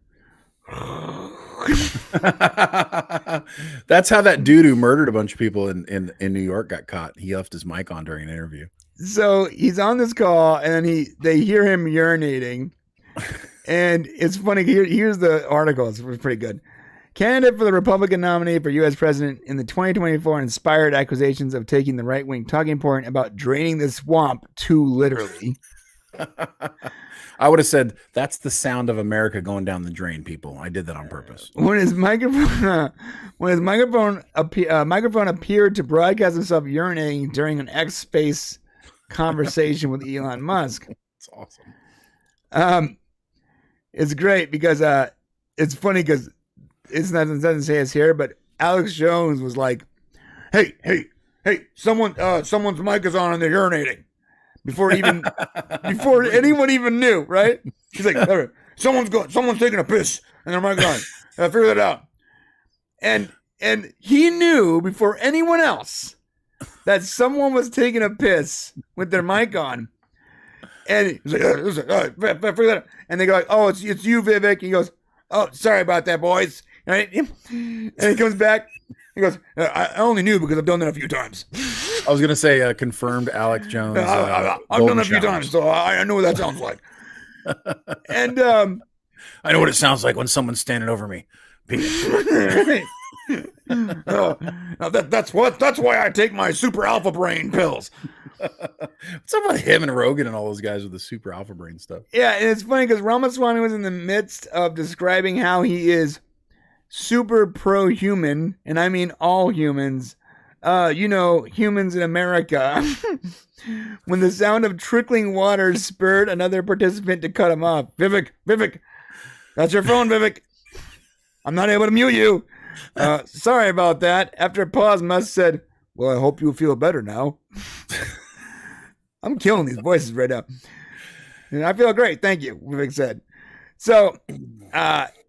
That's how that dude who murdered a bunch of people in New York got caught. He left his mic on during an interview. So he's on this call, and then they hear him urinating. And it's funny. Here's the article. It's pretty good. Candidate for the Republican nominee for U.S. president in the 2024 inspired accusations of taking the right-wing talking point about draining the swamp too literally. I would have said, that's the sound of America going down the drain, people. I did that on purpose. When his microphone appeared to broadcast himself urinating during an X Space conversation with Elon Musk. It's awesome. It's great because it's funny because it doesn't say it's here, but Alex Jones was like, hey, someone's mic is on and they're urinating. Before anyone even knew, right? He's like, someone's taking a piss and their mic on. I figured that out. And he knew before anyone else that someone was taking a piss with their mic on. And he's like, all right, figure that out. And they go like, oh, it's you, Vivek. He goes, oh, sorry about that, boys. Right? And he comes back. He goes, I only knew because I've done that a few times. I was going to say confirmed Alex Jones. I've done it a few times, so I know what that sounds like. And I know what it sounds like when someone's standing over me. oh, no, that's why I take my super alpha brain pills. What's up with him and Rogan and all those guys with the super alpha brain stuff? Yeah, and it's funny because Ramaswamy was in the midst of describing how he is super pro-human, and I mean all humans. Humans in America. When the sound of trickling water spurred another participant to cut him off. Vivek, that's your phone, Vivek. I'm not able to mute you. Sorry about that. After a pause, Musk said, well, I hope you feel better now. I'm killing these voices right now. And I feel great. Thank you, Vivek said. So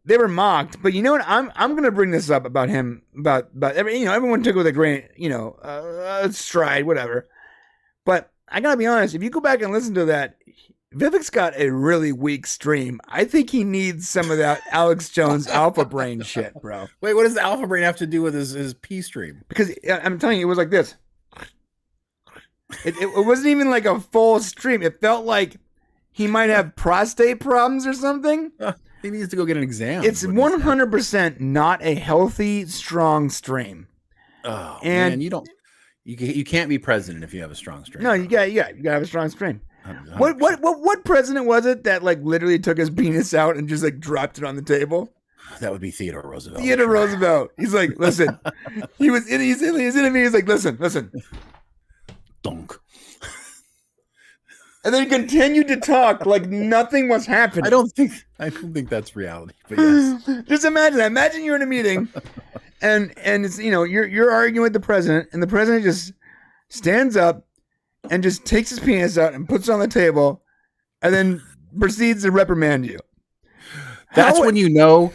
they were mocked. But you know what? I'm going to bring this up about him. About everyone took it with a grain, stride, whatever. But I got to be honest. If you go back and listen to that, Vivek's got a really weak stream. I think he needs some of that Alex Jones alpha brain shit, bro. Wait, what does the alpha brain have to do with his P stream? Because I'm telling you, it was like this. It wasn't even like a full stream. It felt like he might have prostate problems or something. He needs to go get an exam. It's 100% not a healthy, strong stream. Oh, and man, you can't be president if you have a strong stream. No, you gotta have a strong stream. What president was it that like literally took his penis out and just like dropped it on the table? That would be Theodore Roosevelt. Roosevelt. He's like, listen. He's in his interview. He's like, listen. Donk. And then he continued to talk like nothing was happening. I don't think that's reality. But yes. Just imagine that. Imagine you're in a meeting, and it's you're arguing with the president, and the president just stands up and just takes his penis out and puts it on the table, and then proceeds to reprimand you. That's when you know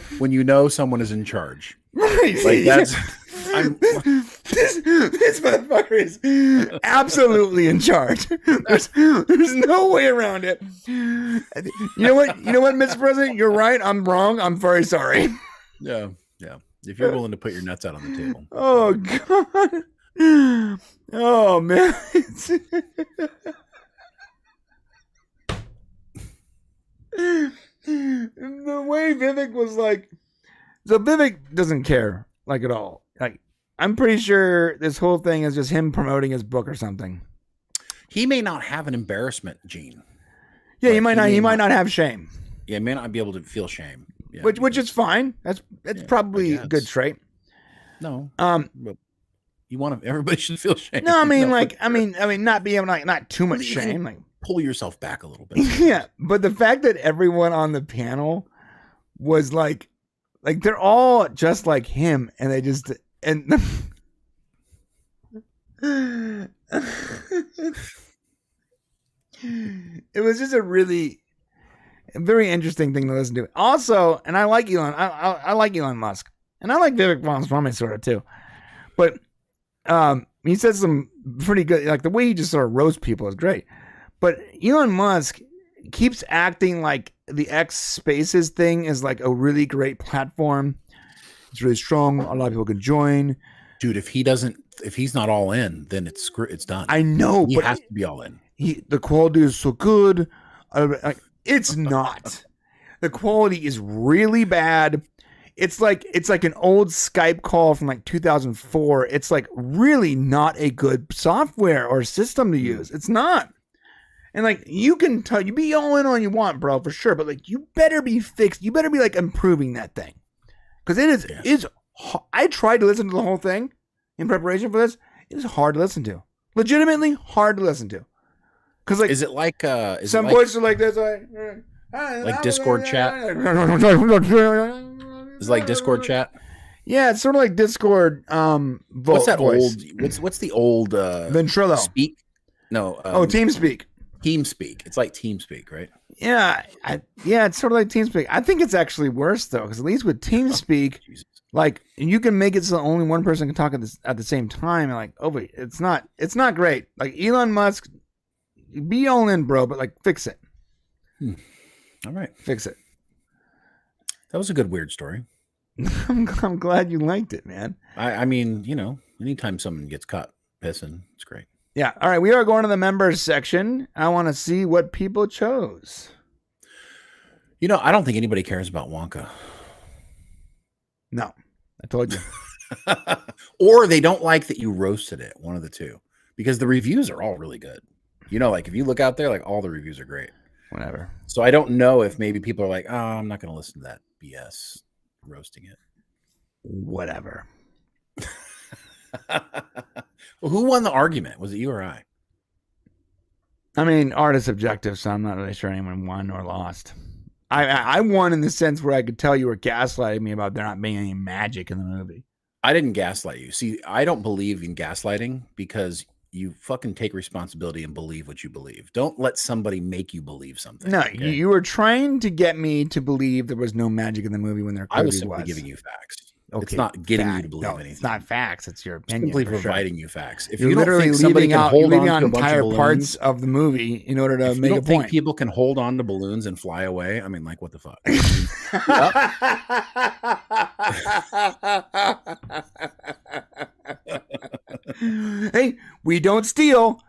someone is in charge. Right. Like that's this motherfucker is absolutely in charge. There's no way around it. You know what, Mr. President? You're right. I'm wrong. I'm very sorry. Yeah. If you're willing to put your nuts out on the table. Oh God. Oh man. The way Vivek was like, so Vivek doesn't care like at all. Like, I'm pretty sure this whole thing is just him promoting his book or something. He may not have an embarrassment gene. Yeah, he might not have shame. Yeah, he may not be able to feel shame. Yeah, which is fine. That's probably a good trait. No. But you want to, everybody should feel shame. No, I mean, not being not too much shame. Like, pull yourself back a little bit. Yeah, but the fact that everyone on the panel was like they're all just like him, and they just it was just a very interesting thing to listen to. Also, and I like Elon. I like Elon Musk, and I like Vivek Ramaswamy sort of too. But he said some pretty good, like the way he just sort of roasts people is great. But Elon Musk keeps acting like the X Spaces thing is like a really great platform. It's really strong. A lot of people can join. Dude, if he's not all in, then it's done. I know, he but has to be all in. The quality is so good. It's not. The quality is really bad. It's like an old Skype call from like 2004. It's like really not a good software or system to use. It's not. And like you can tell, you be all in on you want, bro, for sure. But like you better be fixed. You better be like improving that thing, because it is. Yeah. I tried to listen to the whole thing in preparation for this. It is hard to listen to. Legitimately hard to listen to. Because like, is it like some voices are like this, like Discord chat? Is it like Discord chat? Yeah, it's sort of like Discord. What's that voice. old? What's the old Ventrilo? Speak? No. TeamSpeak. TeamSpeak. It's like TeamSpeak, right? Yeah, it's sort of like TeamSpeak. I think it's actually worse though, because at least with TeamSpeak, like you can make it so only one person can talk at the same time. And like, oh wait, it's not great. Like Elon Musk, be all in, bro, but like fix it. All right, fix it. That was a good weird story. I'm glad you liked it, man. I mean, anytime someone gets caught pissing, it's great. Yeah. All right. We are going to the members section. I want to see what people chose. You know, I don't think anybody cares about Wonka. No, I told you. Or they don't like that you roasted it, one of the two, because the reviews are all really good. You know, like if you look out there, like all the reviews are great. Whatever. So I don't know if maybe people are like, oh, I'm not going to listen to that BS roasting it. Whatever. Well, who won the argument? Was it you or I? I mean, art is subjective, so I'm not really sure anyone won or lost. I won in the sense where I could tell you were gaslighting me about there not being any magic in the movie. I didn't gaslight you. See, I don't believe in gaslighting because you fucking take responsibility and believe what you believe. Don't let somebody make you believe something. No, okay? you were trying to get me to believe there was no magic in the movie when there clearly I was simply giving you facts. Okay, it's not getting you fact. to believe No, anything. It's not facts. It's your opinion. Simply for providing sure. you facts. If You're you don't literally think somebody leaving can out, hold leaving on out to a bunch entire of balloons, parts of the movie in order to if make you a don't think point. people can hold on to balloons and fly away, I mean, like, what the fuck? Hey, we don't steal.